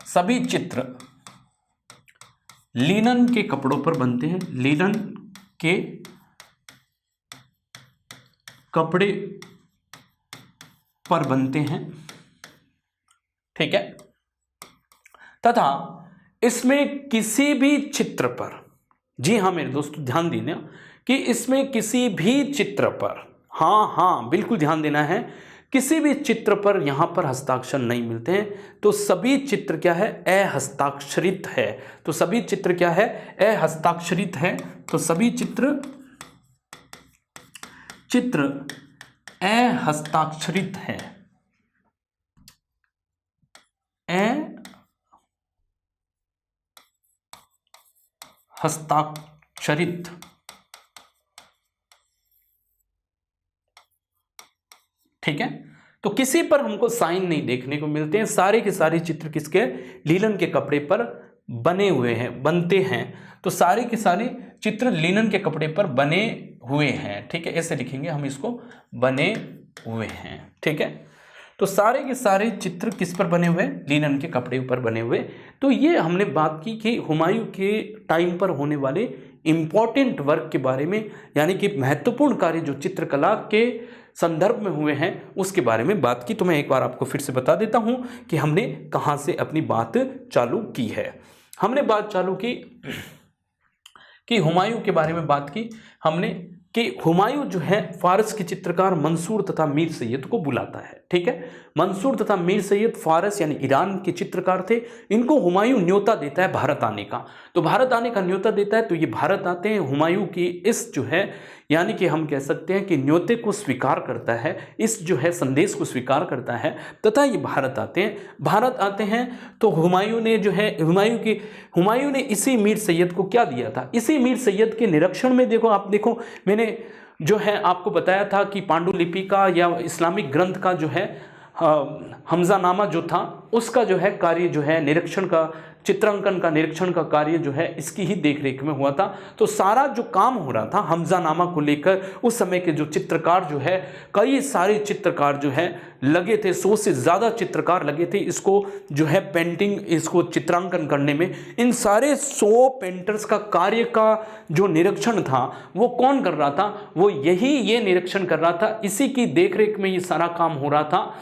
सभी चित्र लिनन के कपड़ों पर बनते हैं, लिनन के कपड़े पर बनते हैं। ठीक है, तथा इसमें किसी भी चित्र पर, जी हाँ मेरे दोस्तों ध्यान देना कि इसमें किसी भी चित्र पर, हाँ बिल्कुल ध्यान देना है, किसी भी चित्र पर यहां पर हस्ताक्षर नहीं मिलते हैं। तो सभी चित्र क्या है, अहस्ताक्षरित है। तो सभी चित्र क्या है, अहस्ताक्षरित है। तो सभी चित्र अहस्ताक्षरित है, हस्ताक्षरित। ठीक है, तो किसी पर हमको साइन नहीं देखने को मिलते हैं। सारे के सारे चित्र किसके, लिनन के कपड़े पर बने हुए हैं, बनते हैं। तो सारे के सारे चित्र लिनन के कपड़े पर बने हुए हैं। ठीक है, ऐसे लिखेंगे हम इसको, बने हुए हैं। ठीक है, तो सारे के सारे चित्र किस पर बने हुए, लिनन के कपड़े पर बने हुए। तो ये हमने बात की कि हुमायूं के टाइम पर होने वाले इंपॉर्टेंट वर्क के बारे में, यानी कि महत्वपूर्ण कार्य जो चित्रकला के संदर्भ में हुए हैं उसके बारे में बात की। तो मैं एक बार आपको फिर से बता देता हूं कि हमने कहां से अपनी बात चालू की है। हमने बात चालू की कि हुमायूं के बारे में बात की हमने कि हुमायूं जो है फारस के चित्रकार मंसूर तथा मीर सैयद को बुलाता है। ठीक है, मंसूर तथा मीर सैयद फारस यानी ईरान के चित्रकार थे। इनको हुमायूं न्योता देता है भारत आने का। तो भारत आने का न्योता देता है, तो ये भारत आते हैं। हुमायूं की इस जो है यानी कि हम कह सकते हैं कि न्योते को स्वीकार करता है, इस जो है संदेश को स्वीकार करता है, तथा ये भारत आते हैं। भारत आते हैं तो हुमायूं ने जो है हुमायूं ने इसी मीर सैयद को क्या दिया था, इसी मीर सैयद के निरीक्षण में देखो, आप देखो मैंने जो है आपको बताया था कि पांडुलिपि का या इस्लामिक ग्रंथ का जो है हमजा नामा जो था उसका जो है कार्य जो है निरीक्षण का, चित्रांकन का, निरीक्षण का कार्य जो है इसकी ही देखरेख में हुआ था। तो सारा जो काम हो रहा था हमजा नामा को लेकर, उस समय के जो चित्रकार जो है, कई सारे चित्रकार जो है लगे थे, 100 से ज़्यादा चित्रकार लगे थे इसको जो है पेंटिंग, इसको चित्रांकन करने में। इन सारे 100 पेंटर्स का कार्य का जो निरीक्षण था वो कौन कर रहा था, वो ये निरीक्षण कर रहा था। इसी की देखरेख में ये सारा काम हो रहा था।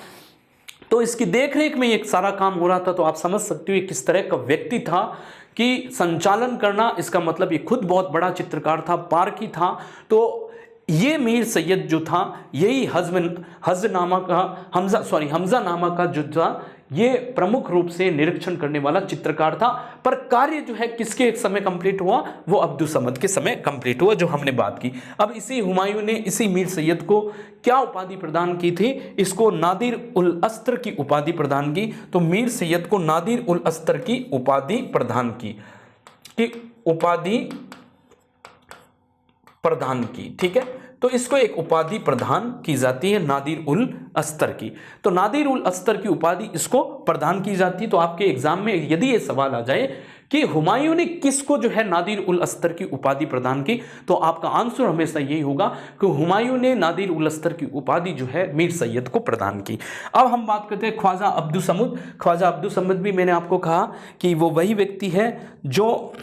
तो इसकी देखरेख में ये सारा काम हो रहा था। तो आप समझ सकते हो ये किस तरह का व्यक्ति था कि संचालन करना, इसका मतलब ये खुद बहुत बड़ा चित्रकार था, पारखी था। तो ये मीर सैयद जो था यही हमजा नामा का जो था ये प्रमुख रूप से निरीक्षण करने वाला चित्रकार था। पर कार्य जो है किसके समय कंप्लीट हुआ, वो अब्दुल समद के समय कंप्लीट हुआ, जो हमने बात की। अब इसी हुमायूं ने इसी मीर सैयद को क्या उपाधि प्रदान की थी, इसको नादिर उल अस्तर की उपाधि प्रदान की। तो मीर सैयद को नादिर उल अस्तर की उपाधि प्रदान की, ठीक है। तो इसको एक उपाधि प्रदान की जाती है नादिर उल अस्तर की। तो नादिर उल अस्तर की उपाधि इसको प्रदान की जाती है। तो आपके एग्जाम में यदि ये सवाल आ जाए कि हुमायूं ने किसको जो है नादिर उल अस्तर की उपाधि प्रदान की, तो आपका आंसर हमेशा यही होगा कि हुमायूं ने नादिर उल अस्तर की उपाधि जो है मीर सैयद को प्रदान की। अब हम बात करते हैं ख्वाजा अब्दुल समद। ख्वाजा अब्दुल समद भी मैंने आपको कहा कि वो वही व्यक्ति है जो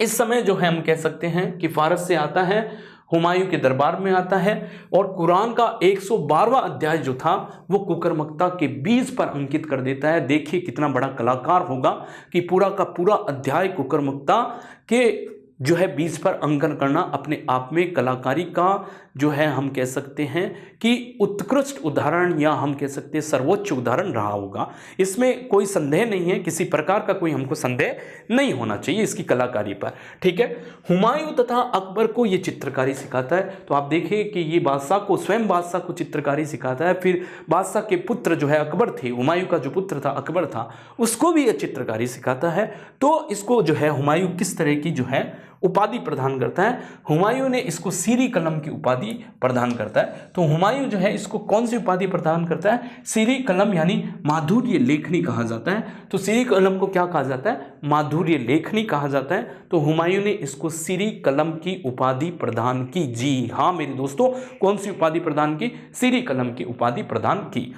इस समय जो है हम कह सकते हैं कि फारस से आता है, हुमायूं के दरबार में आता है और कुरान का 112वां अध्याय जो था वो कुकरमक्ता के बीज पर अंकित कर देता है। देखिए कितना बड़ा कलाकार होगा कि पूरा का पूरा अध्याय कुकरमक्ता के जो है बीज पर अंकन करना अपने आप में कलाकारी का जो है हम कह सकते हैं कि उत्कृष्ट उदाहरण या हम कह सकते हैं सर्वोच्च उदाहरण रहा होगा। इसमें कोई संदेह नहीं है, किसी प्रकार का कोई हमको संदेह नहीं होना चाहिए इसकी कलाकारी पर। ठीक है, हुमायूं तथा अकबर को ये चित्रकारी सिखाता है। तो आप देखिए कि ये बादशाह को, स्वयं बादशाह को चित्रकारी सिखाता है, फिर बादशाह के पुत्र जो है अकबर थे, हुमायूं का जो पुत्र था अकबर था, उसको भी ये चित्रकारी सिखाता है। तो इसको जो है हुमायूं किस तरह की जो है उपाधि प्रदान करता है, हुमायूं ने इसको सीरी कलम की उपाधि प्रदान करता है। तो हुमायूं जो है इसको कौन सी उपाधि प्रदान करता है? सीरी कलम, यानी माधुर्य लेखनी कहा जाता है। तो सीरी कलम को क्या कहा जाता है? माधुर्य लेखनी कहा जाता है। तो हुमायूं ने इसको सीरी कलम की उपाधि प्रदान की। जी हाँ मेरे दोस्तों, कौन सी उपाधि प्रदान की? सीरी कलम की उपाधि प्रदान की।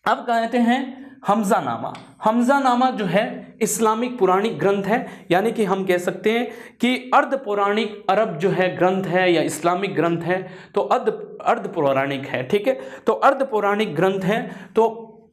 अब कहते हैं हमजानामा। हमजानामा जो है इस्लामिक पुराणिक ग्रंथ है, यानी कि हम कह सकते हैं कि अर्ध पौराणिक अरब जो है ग्रंथ है या इस्लामिक ग्रंथ है, तो अर्ध पौराणिक है। ठीक है, तो अर्ध पौराणिक ग्रंथ है, तो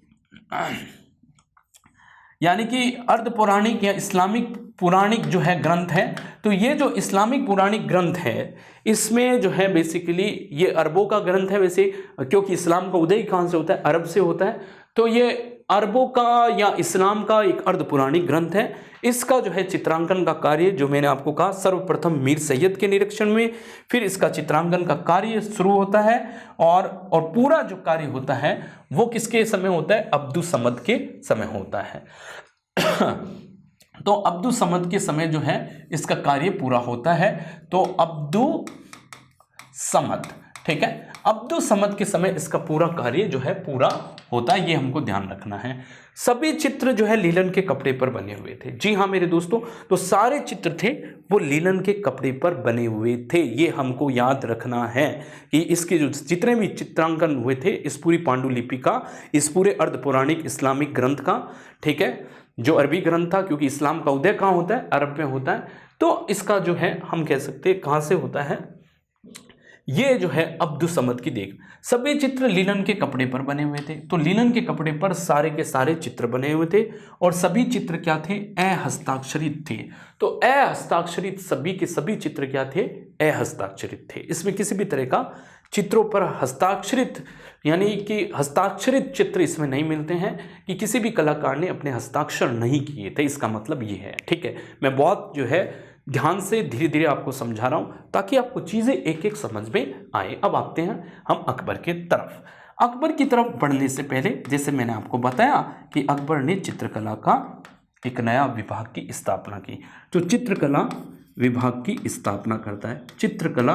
यानी कि अर्ध पौराणिक या इस्लामिक पुराणिक जो है ग्रंथ है। तो ये जो इस्लामिक पुराणिक ग्रंथ है, इसमें जो है बेसिकली ये अरबों का ग्रंथ है वैसे, क्योंकि इस्लाम का उदय कहाँ से होता है? अरब से होता है। तो ये अरबों का या इस्लाम का एक अर्ध पुराणिक ग्रंथ है। इसका जो है चित्रांकन का कार्य, जो मैंने आपको कहा, सर्वप्रथम मीर सैयद के निरीक्षण में, फिर इसका चित्रांकन का कार्य शुरू होता है और पूरा जो कार्य होता है वो किसके समय होता है? अब्दुस समद के समय होता है। तो अब्दुस समद के समय जो है इसका कार्य पूरा होता है। तो अब्दुस समद, ठीक है, अब्दुस समद के समय इसका पूरा कार्य जो है पूरा होता है, ये हमको ध्यान रखना है। सभी चित्र जो है लीलन के कपड़े पर बने हुए थे। जी हाँ मेरे दोस्तों, तो सारे चित्र थे वो लीलन के कपड़े पर बने हुए थे, ये हमको याद रखना है कि इसके जो जितने भी चित्रांकन हुए थे इस पूरी पांडुलिपि का, इस पूरे अर्ध पौराणिक इस्लामिक ग्रंथ का, ठीक है, जो अरबी ग्रंथ था, क्योंकि इस्लाम का उदय कहाँ होता है? अरब में होता है। तो इसका जो है हम कह सकते हैं कहाँ से होता है? ये जो है अब्दुस समद की देख। सभी चित्र लीलन के कपड़े पर बने हुए थे। तो लीलन के कपड़े पर सारे के सारे चित्र बने हुए थे और सभी चित्र क्या थे? अहस्ताक्षरित थे। तो अहस्ताक्षरित सभी के सभी चित्र क्या थे? अहस्ताक्षरित थे। इसमें किसी भी तरह का चित्रों पर हस्ताक्षरित यानी कि हस्ताक्षरित चित्र इसमें नहीं मिलते हैं कि किसी भी कलाकार ने अपने हस्ताक्षर नहीं किए थे, इसका मतलब ये है। ठीक है, मैं बहुत जो है ध्यान से धीरे धीरे आपको समझा रहा हूं ताकि आपको चीजें एक एक समझ में आए। अब आते हैं हम अकबर के तरफ। अकबर की तरफ बढ़ने से पहले जैसे मैंने आपको बताया कि अकबर ने चित्रकला का एक नया विभाग की स्थापना की। तो चित्रकला विभाग की स्थापना करता है, चित्रकला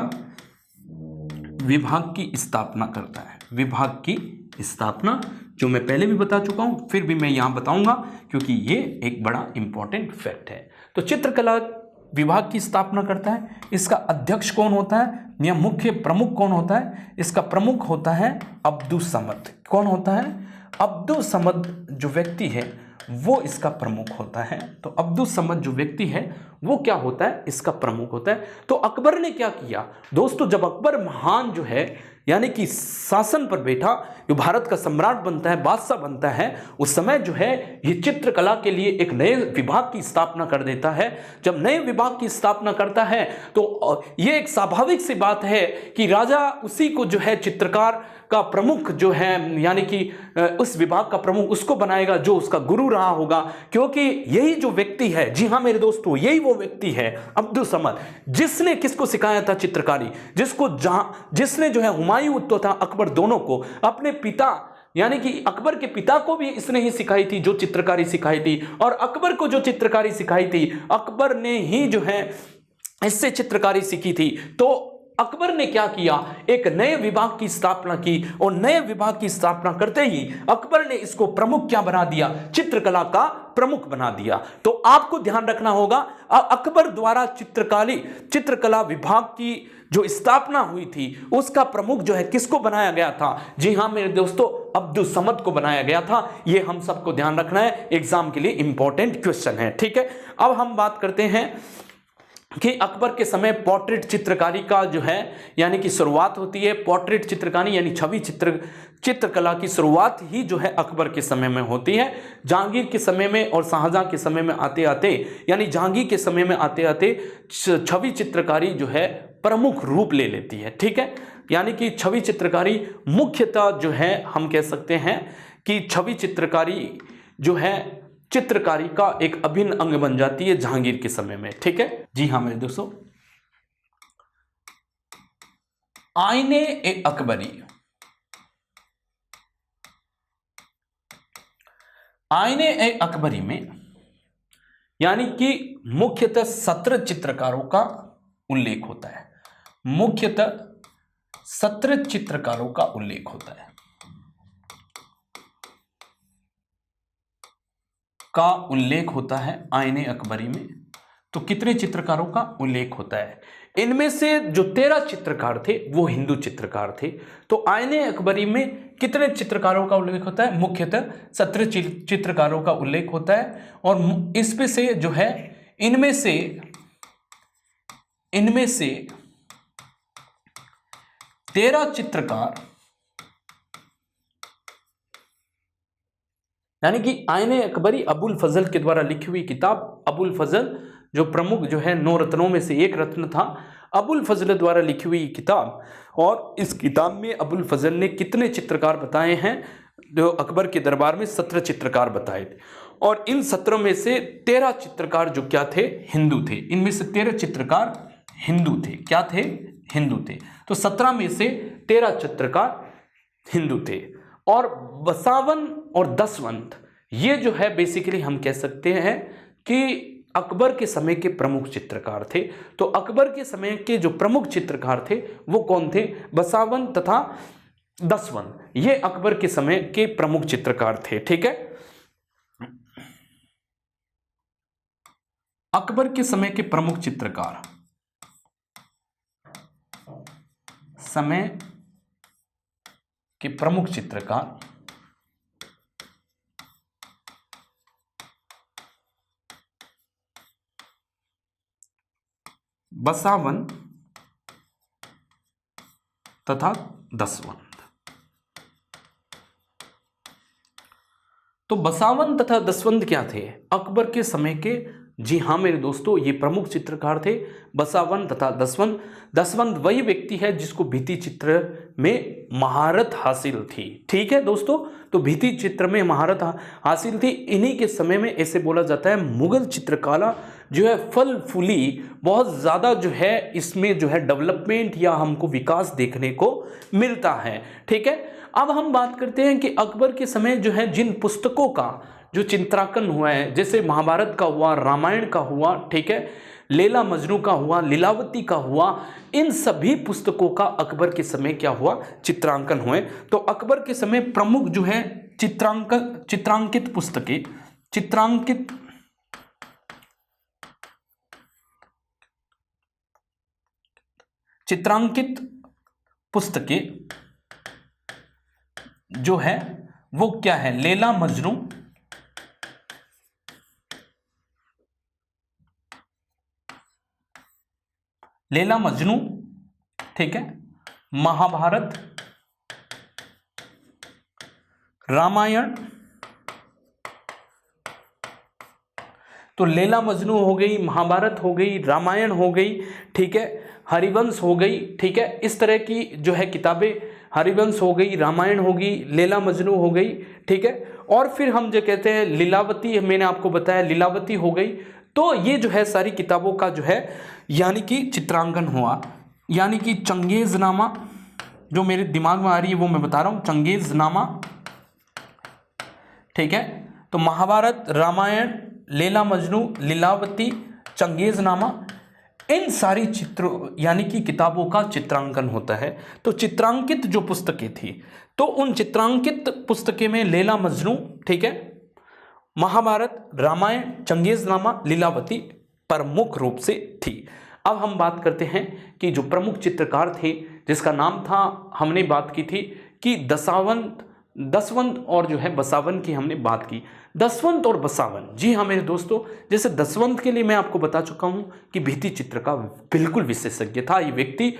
विभाग की स्थापना करता है। विभाग की स्थापना जो मैं पहले भी बता चुका हूं, फिर भी मैं यहां बताऊंगा क्योंकि ये एक बड़ा इंपॉर्टेंट फैक्ट है। तो चित्रकला विभाग की स्थापना करता है। इसका अध्यक्ष कौन होता है या मुख्य प्रमुख कौन होता है? इसका प्रमुख होता है अब्दुस समद। कौन होता है? अब्दुस समद जो व्यक्ति है वो इसका प्रमुख होता है। तो अब्दुस समद जो व्यक्ति है वो क्या होता है? इसका प्रमुख होता है। तो अकबर ने क्या किया दोस्तों? जब अकबर महान जो है यानी कि शासन पर बैठा, जो भारत का सम्राट बनता है, बादशाह बनता है, उस समय जो है ये चित्रकला के लिए एक नए विभाग की स्थापना कर देता है। जब नए विभाग की स्थापना करता है तो ये एक स्वाभाविक सी बात है कि राजा उसी को जो है चित्रकार का प्रमुख जो है यानी कि उस विभाग का प्रमुख उसको बनाएगा जो उसका गुरु रहा होगा, क्योंकि यही जो व्यक्ति है, जी हाँ मेरे दोस्तों, यही वो व्यक्ति है अब्दुस समद जिसने किसको सिखाया था चित्रकारी, जिसने जो है हुमायूं तथा अकबर दोनों को अपने पिता यानी कि अकबर के पिता को भी इसने ही सिखाई थी जो चित्रकारी सिखाई थी, और अकबर को जो चित्रकारी सिखाई थी अकबर ने ही जो है इससे चित्रकारी सीखी थी। तो अकबर ने क्या किया? एक नए विभाग की स्थापना की और नए विभाग की स्थापना करते ही अकबर ने इसको प्रमुख क्या बना दिया? चित्रकला का प्रमुख बना दिया। तो आपको ध्यान रखना होगा अकबर द्वारा चित्रकला विभाग की जो स्थापना हुई थी उसका प्रमुख जो है किसको बनाया गया था? जी हां मेरे दोस्तों, अब्दुस समद को बनाया गया था। यह हम सबको ध्यान रखना है, एग्जाम के लिए इंपॉर्टेंट क्वेश्चन है। ठीक है, अब हम बात करते हैं कि अकबर के समय पोर्ट्रेट चित्रकारी का जो है यानी कि शुरुआत होती है। पोर्ट्रेट चित्रकारी यानी छवि चित्रकला की शुरुआत ही जो है अकबर के समय में होती है। जहांगीर के समय में और शाहजहां के समय में आते आते यानी जहांगीर के समय में आते आते छवि चित्रकारी जो है प्रमुख रूप ले लेती है। ठीक है, यानी कि छवि चित्रकारी मुख्यतः जो है हम कह सकते हैं कि छवि चित्रकारी जो है चित्रकारी का एक अभिन्न अंग बन जाती है जहांगीर के समय में। ठीक है जी हाँ मेरे दोस्तों, आईने ए अकबरी, आईने ए अकबरी में यानी कि मुख्यतः 17 चित्रकारों का उल्लेख होता है। मुख्यतः 17 चित्रकारों का उल्लेख होता है, का उल्लेख होता है आईने अकबरी में। तो कितने चित्रकारों का उल्लेख होता है? इनमें से जो 13 चित्रकार थे वो हिंदू चित्रकार थे। तो आईने अकबरी में कितने चित्रकारों का उल्लेख होता है? मुख्यतः 17 चित्रकारों का उल्लेख होता है। और इसमें से जो है इनमें से 13 चित्रकार यानी कि आईने अकबरी अबुल फजल के द्वारा लिखी हुई किताब, अबुल फजल जो प्रमुख जो है 9 रत्नों में से एक रत्न था, अबुल फजल द्वारा लिखी हुई किताब। और इस किताब में अबुल फजल ने कितने चित्रकार बताए हैं? जो अकबर के दरबार में 17 चित्रकार बताए थे। और इन 17 में से 13 चित्रकार जो क्या थे? हिंदू थे। इनमें से 13 चित्रकार हिंदू थे। क्या थे? हिंदू थे। तो 17 में से 13 चित्रकार हिंदू थे। और बसावन और दसवंत ये जो है बेसिकली हम कह सकते हैं कि अकबर के समय के प्रमुख चित्रकार थे। तो अकबर के समय के जो प्रमुख चित्रकार थे वो कौन थे? बसावन तथा दसवंत, ये अकबर के समय के प्रमुख चित्रकार थे। ठीक है, अकबर के समय के प्रमुख चित्रकार, समय के प्रमुख चित्रकार बसावन तथा दसवंत। तो बसावन तथा दसवंत क्या थे? अकबर के समय के, जी हाँ मेरे दोस्तों, ये प्रमुख चित्रकार थे बसावन तथा दसवंत। दसवंत वही व्यक्ति है जिसको भित्ति चित्र में महारत हासिल थी। ठीक है दोस्तों, तो भित्ति चित्र में महारत हासिल थी। इन्हीं के समय में ऐसे बोला जाता है मुगल चित्रकला जो है फल फूली, बहुत ज़्यादा जो है इसमें जो है डेवलपमेंट या हमको विकास देखने को मिलता है। ठीक है, अब हम बात करते हैं कि अकबर के समय जो है जिन पुस्तकों का जो चित्रांकन हुआ है, जैसे महाभारत का हुआ, रामायण का हुआ, ठीक है, लैला मजनू का हुआ, लीलावती का हुआ, इन सभी पुस्तकों का अकबर के समय क्या हुआ? चित्रांकन हुए। तो अकबर के समय प्रमुख जो है चित्रांकित पुस्तकें, चित्रांकित पुस्तकें जो है वो क्या है? लैला मजनू, लैला मजनू, ठीक है, महाभारत, रामायण। तो लैला मजनू हो गई, महाभारत हो गई, रामायण हो गई, ठीक है, हरिवंश हो गई, ठीक है, इस तरह की जो है किताबें, हरिवंश हो गई, रामायण होगी, लैला मजनू हो गई, ठीक है। और फिर हम जो कहते हैं लीलावती, मैंने आपको बताया लीलावती हो गई। तो ये जो है सारी किताबों का जो है यानी कि चित्रांकन हुआ। यानी कि चंगेज़नामा जो मेरे दिमाग में आ रही है वो मैं बता रहा हूँ, चंगेज़नामा, ठीक है। तो महाभारत, रामायण, लैला मजनू, लीलावती, चंगेज़नामा, इन सारी चित्र यानी कि किताबों का चित्रांकन होता है। तो चित्रांकित जो पुस्तकें थी, तो उन चित्रांकित पुस्तकें में लैला मजनू, ठीक है, महाभारत, रामायण, चंगेज़नामा, लीलावती प्रमुख रूप से थी। अब हम बात करते हैं कि जो प्रमुख चित्रकार थे जिसका नाम था, हमने बात की थी कि दसवंत और जो है बसावन की हमने बात की। दसवंत और बसावन, जी हाँ मेरे दोस्तों, जैसे दसवंत के लिए मैं आपको बता चुका हूं कि भित्ति चित्र का बिल्कुल विशेषज्ञ था। ये व्यक्ति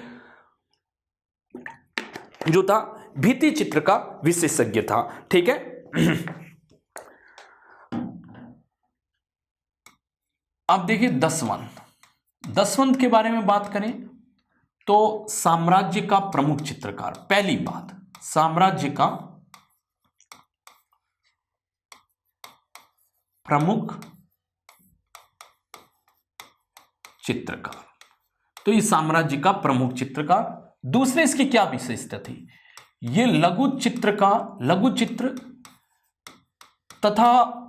जो था भित्ति चित्र का विशेषज्ञ था, ठीक है। अब देखिए दसवंत के बारे में बात करें तो साम्राज्य का प्रमुख चित्रकार, पहली बात साम्राज्य का प्रमुख चित्रकार, तो ये साम्राज्य का प्रमुख चित्रकार। दूसरे इसकी क्या विशेषता थी, ये लघु चित्र तथा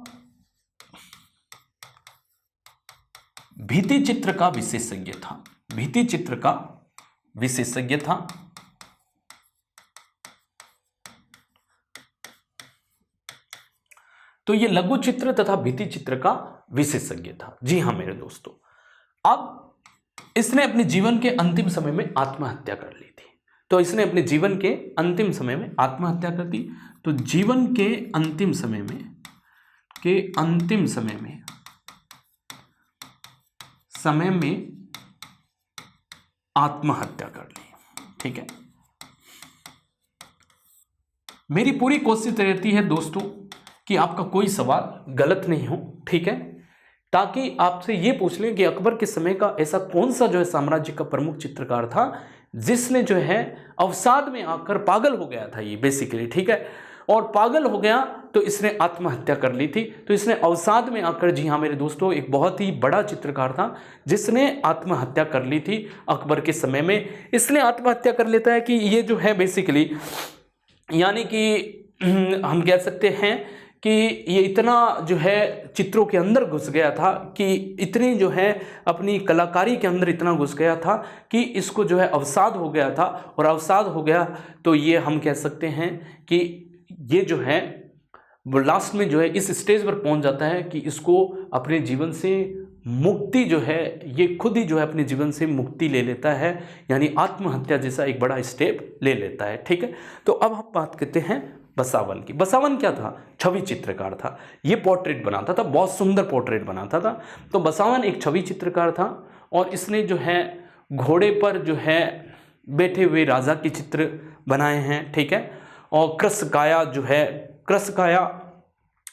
भित्ति चित्र का विशेषज्ञ था, भित्ति चित्र का विशेषज्ञ था। तो ये लघु चित्र तथा भित्ति चित्र का विशेषज्ञ था, जी हां मेरे दोस्तों। अब इसने अपने जीवन के अंतिम समय में आत्महत्या कर ली थी, तो इसने अपने जीवन के अंतिम समय में आत्महत्या कर दी। तो जीवन के अंतिम समय में आत्महत्या कर ली, ठीक है। मेरी पूरी कोशिश रहती है दोस्तों कि आपका कोई सवाल गलत नहीं हो, ठीक है, ताकि आपसे ये पूछ लें कि अकबर के समय का ऐसा कौन सा जो है साम्राज्य का प्रमुख चित्रकार था जिसने जो है अवसाद में आकर पागल हो गया था, ये बेसिकली, ठीक है। और पागल हो गया तो इसने आत्महत्या कर ली थी। तो इसने अवसाद में आकर, जी हाँ मेरे दोस्तों, एक बहुत ही बड़ा चित्रकार था जिसने आत्महत्या कर ली थी अकबर के समय में। इसलिए आत्महत्या कर लेता है कि ये जो है बेसिकली, यानी कि हम कह सकते हैं कि ये इतना जो है चित्रों के अंदर घुस गया था, कि इतनी जो है अपनी कलाकारी के अंदर इतना घुस गया था कि इसको जो है अवसाद हो गया था। और अवसाद हो गया तो ये हम कह सकते हैं कि ये जो है वो लास्ट में जो है इस स्टेज पर पहुंच जाता है कि इसको अपने जीवन से मुक्ति जो है, ये खुद ही जो है अपने जीवन से मुक्ति ले लेता है, यानी आत्महत्या जैसा एक बड़ा स्टेप ले लेता है, ठीक है। तो अब हम बात करते हैं बसावन की। बसावन क्या था, छवि चित्रकार था। ये पोर्ट्रेट बनाता था, बहुत सुंदर पोर्ट्रेट बनाता था। तो बसावन एक छवि चित्रकार था और इसने जो है घोड़े पर जो है बैठे हुए राजा के चित्र बनाए हैं, ठीक है। और कृशकाया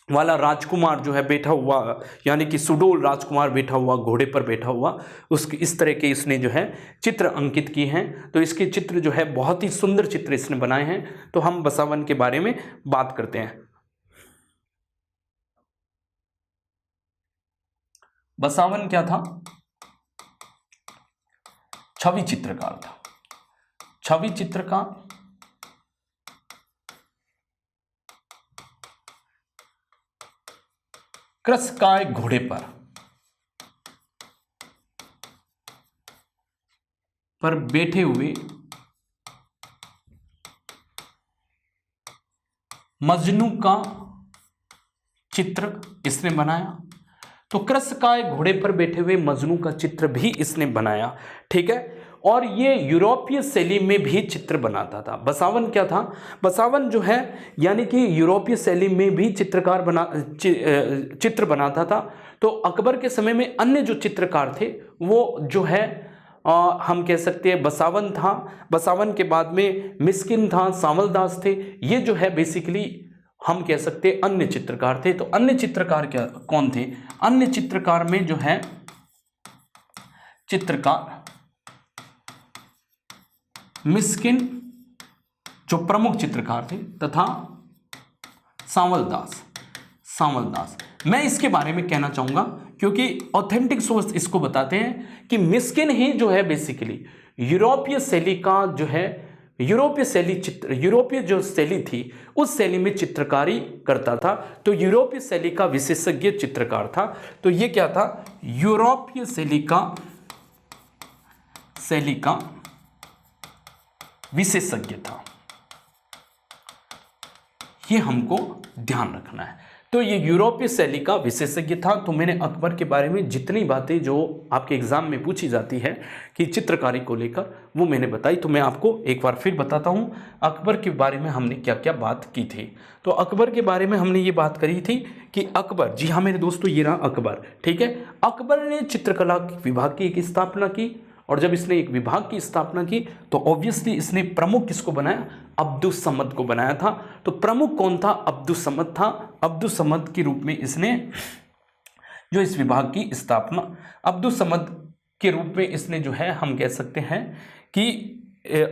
वाला राजकुमार जो है बैठा हुआ, यानी कि सुडोल राजकुमार बैठा हुआ, घोड़े पर बैठा हुआ, उसके इस तरह के इसने जो है चित्र अंकित किए हैं। तो इसके चित्र जो है बहुत ही सुंदर चित्र इसने बनाए हैं। तो हम बसावन के बारे में बात करते हैं। बसावन क्या था, छवि चित्रकार था। छवि चित्र का कृशकाय घोड़े पर बैठे हुए मजनू का चित्र इसने बनाया। तो कृशकाय घोड़े पर बैठे हुए मजनू का चित्र भी इसने बनाया, ठीक है। और ये यूरोपीय शैली में भी चित्र बनाता था। बसावन क्या था, बसावन जो है यानी कि यूरोपीय शैली में भी चित्र बनाता था। तो अकबर के समय में अन्य जो चित्रकार थे वो जो है हम कह सकते हैं बसावन था। बसावन के बाद में मिस्किन था, सांवल दास थे। ये जो है बेसिकली हम कह सकते हैं अन्य चित्रकार थे। तो अन्य चित्रकार क्या कौन थे, अन्य चित्रकार में जो है चित्रकार मिस्किन जो प्रमुख चित्रकार थे, तथा सांवल दास। मैं इसके बारे में कहना चाहूंगा क्योंकि ऑथेंटिक सोर्स इसको बताते हैं कि मिस्किन ही जो है बेसिकली यूरोपीय शैली का जो है, यूरोपीय जो शैली थी उस शैली में चित्रकारी करता था। तो यूरोपीय शैली का विशेषज्ञ चित्रकार था। तो ये क्या था, यूरोपीय शैली का विशेषज्ञ था। ये हमको ध्यान रखना है। तो ये यूरोपीय शैली का विशेषज्ञ था। तो मैंने अकबर के बारे में जितनी बातें जो आपके एग्जाम में पूछी जाती है कि चित्रकारी को लेकर, वो मैंने बताई। तो मैं आपको एक बार फिर बताता हूँ अकबर के बारे में हमने क्या क्या बात की थी। तो अकबर के बारे में हमने ये बात करी थी कि अकबर, जी हाँ मेरे दोस्तों, ये रहा अकबर, ठीक है। अकबर ने चित्रकला विभाग की एक स्थापना की, और जब इसने एक विभाग की स्थापना की तो ऑब्वियसली इसने प्रमुख किसको बनाया? अब्दुस समद को बनाया था। तो प्रमुख कौन था? अब्दुस समद था। अब्दुस समद के रूप में इसने जो इस विभाग की स्थापना, अब्दुस समद के रूप में इसने जो है हम कह सकते हैं कि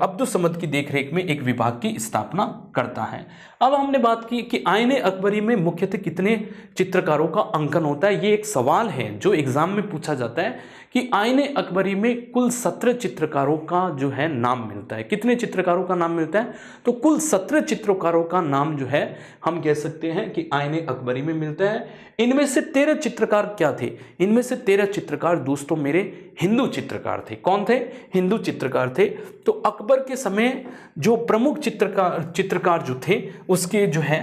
अब्दुस समद की देखरेख में एक विभाग की स्थापना करता है। अब हमने बात की कि आईने अकबरी में मुख्यतः कितने चित्रकारों का अंकन होता है। ये एक सवाल है जो एग्जाम में पूछा जाता है कि आईने अकबरी में कुल 17 चित्रकारों का जो है नाम मिलता है। कितने चित्रकारों का नाम मिलता है? तो कुल 17 चित्रकारों का नाम जो है हम कह सकते हैं कि आईने अकबरी में मिलता है। इनमें से 13 चित्रकार क्या थे? इनमें से 13 चित्रकार दोस्तों मेरे हिंदू चित्रकार थे। कौन थे? हिंदू चित्रकार थे। तो अकबर के समय जो प्रमुख चित्रकार जो थे उसके जो है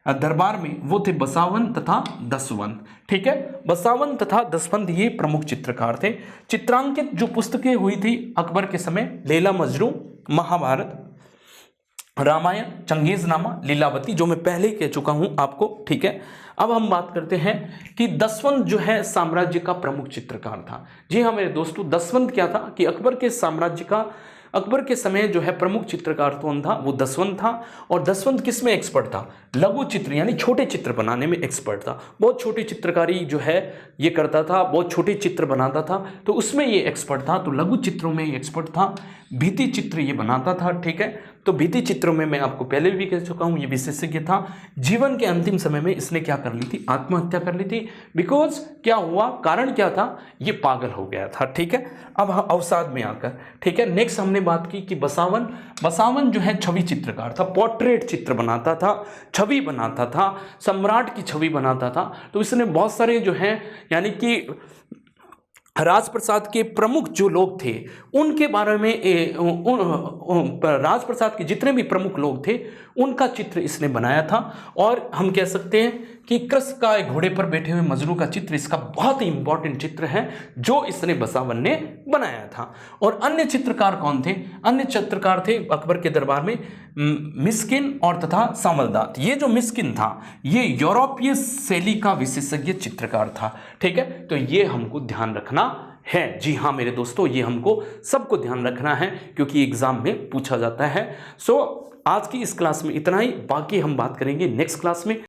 दरबार में वो थे बसावन तथा दसवंत, ठीक है। बसावन तथा दसवंत ये प्रमुख चित्रकार थे। चित्रांकित जो पुस्तकें हुई थी अकबर के समय, लैला मजनू, महाभारत, रामायण, चंगेजनामा, लीलावती, जो मैं पहले ही कह चुका हूं आपको, ठीक है। अब हम बात करते हैं कि दसवंत जो है साम्राज्य का प्रमुख चित्रकार था। जी हाँ मेरे दोस्तों, दसवंत क्या था कि अकबर के साम्राज्य का, अकबर के समय जो है प्रमुख चित्रकार कौन था? वो दसवंत था। और दसवंत किस में एक्सपर्ट था? लघु चित्र यानी छोटे चित्र बनाने में एक्सपर्ट था। बहुत छोटी चित्रकारी जो है ये करता था, बहुत छोटे चित्र बनाता था, तो उसमें ये एक्सपर्ट था। तो लघु चित्रों में ये एक्सपर्ट था। भित्ति चित्र ये बनाता था, ठीक है। तो भित्ति चित्रों में मैं आपको पहले भी कह चुका हूँ ये विशेषज्ञ था। जीवन के अंतिम समय में इसने क्या कर ली थी? आत्महत्या कर ली थी। बिकॉज क्या हुआ, कारण क्या था? ये पागल हो गया था, ठीक है। अब अवसाद में आकर, ठीक है। नेक्स्ट हमने बात की कि बसावन जो है छवि चित्रकार था, पोर्ट्रेट चित्र बनाता था, छवि बनाता था, सम्राट की छवि बनाता था। तो इसने बहुत सारे जो है यानी कि राजप्रसाद के प्रमुख जो लोग थे उनके बारे में राजप्रसाद के जितने भी प्रमुख लोग थे उनका चित्र इसने बनाया था। और हम कह सकते हैं कि कृष्ण का एक घोड़े पर बैठे हुए मजनू का चित्र इसका बहुत ही इंपॉर्टेंट चित्र है जो इसने बसावन ने बनाया था। और अन्य चित्रकार कौन थे? अन्य चित्रकार थे अकबर के दरबार में मिस्किन और तथा सामलदात। ये जो मिस्किन था ये यूरोपीय शैली का विशेषज्ञ चित्रकार था, ठीक है। तो ये हमको ध्यान रखना है। जी हाँ मेरे दोस्तों, ये हमको सबको ध्यान रखना है क्योंकि एग्जाम में पूछा जाता है। सो आज की इस क्लास में इतना ही, बाकी हम बात करेंगे नेक्स्ट क्लास में।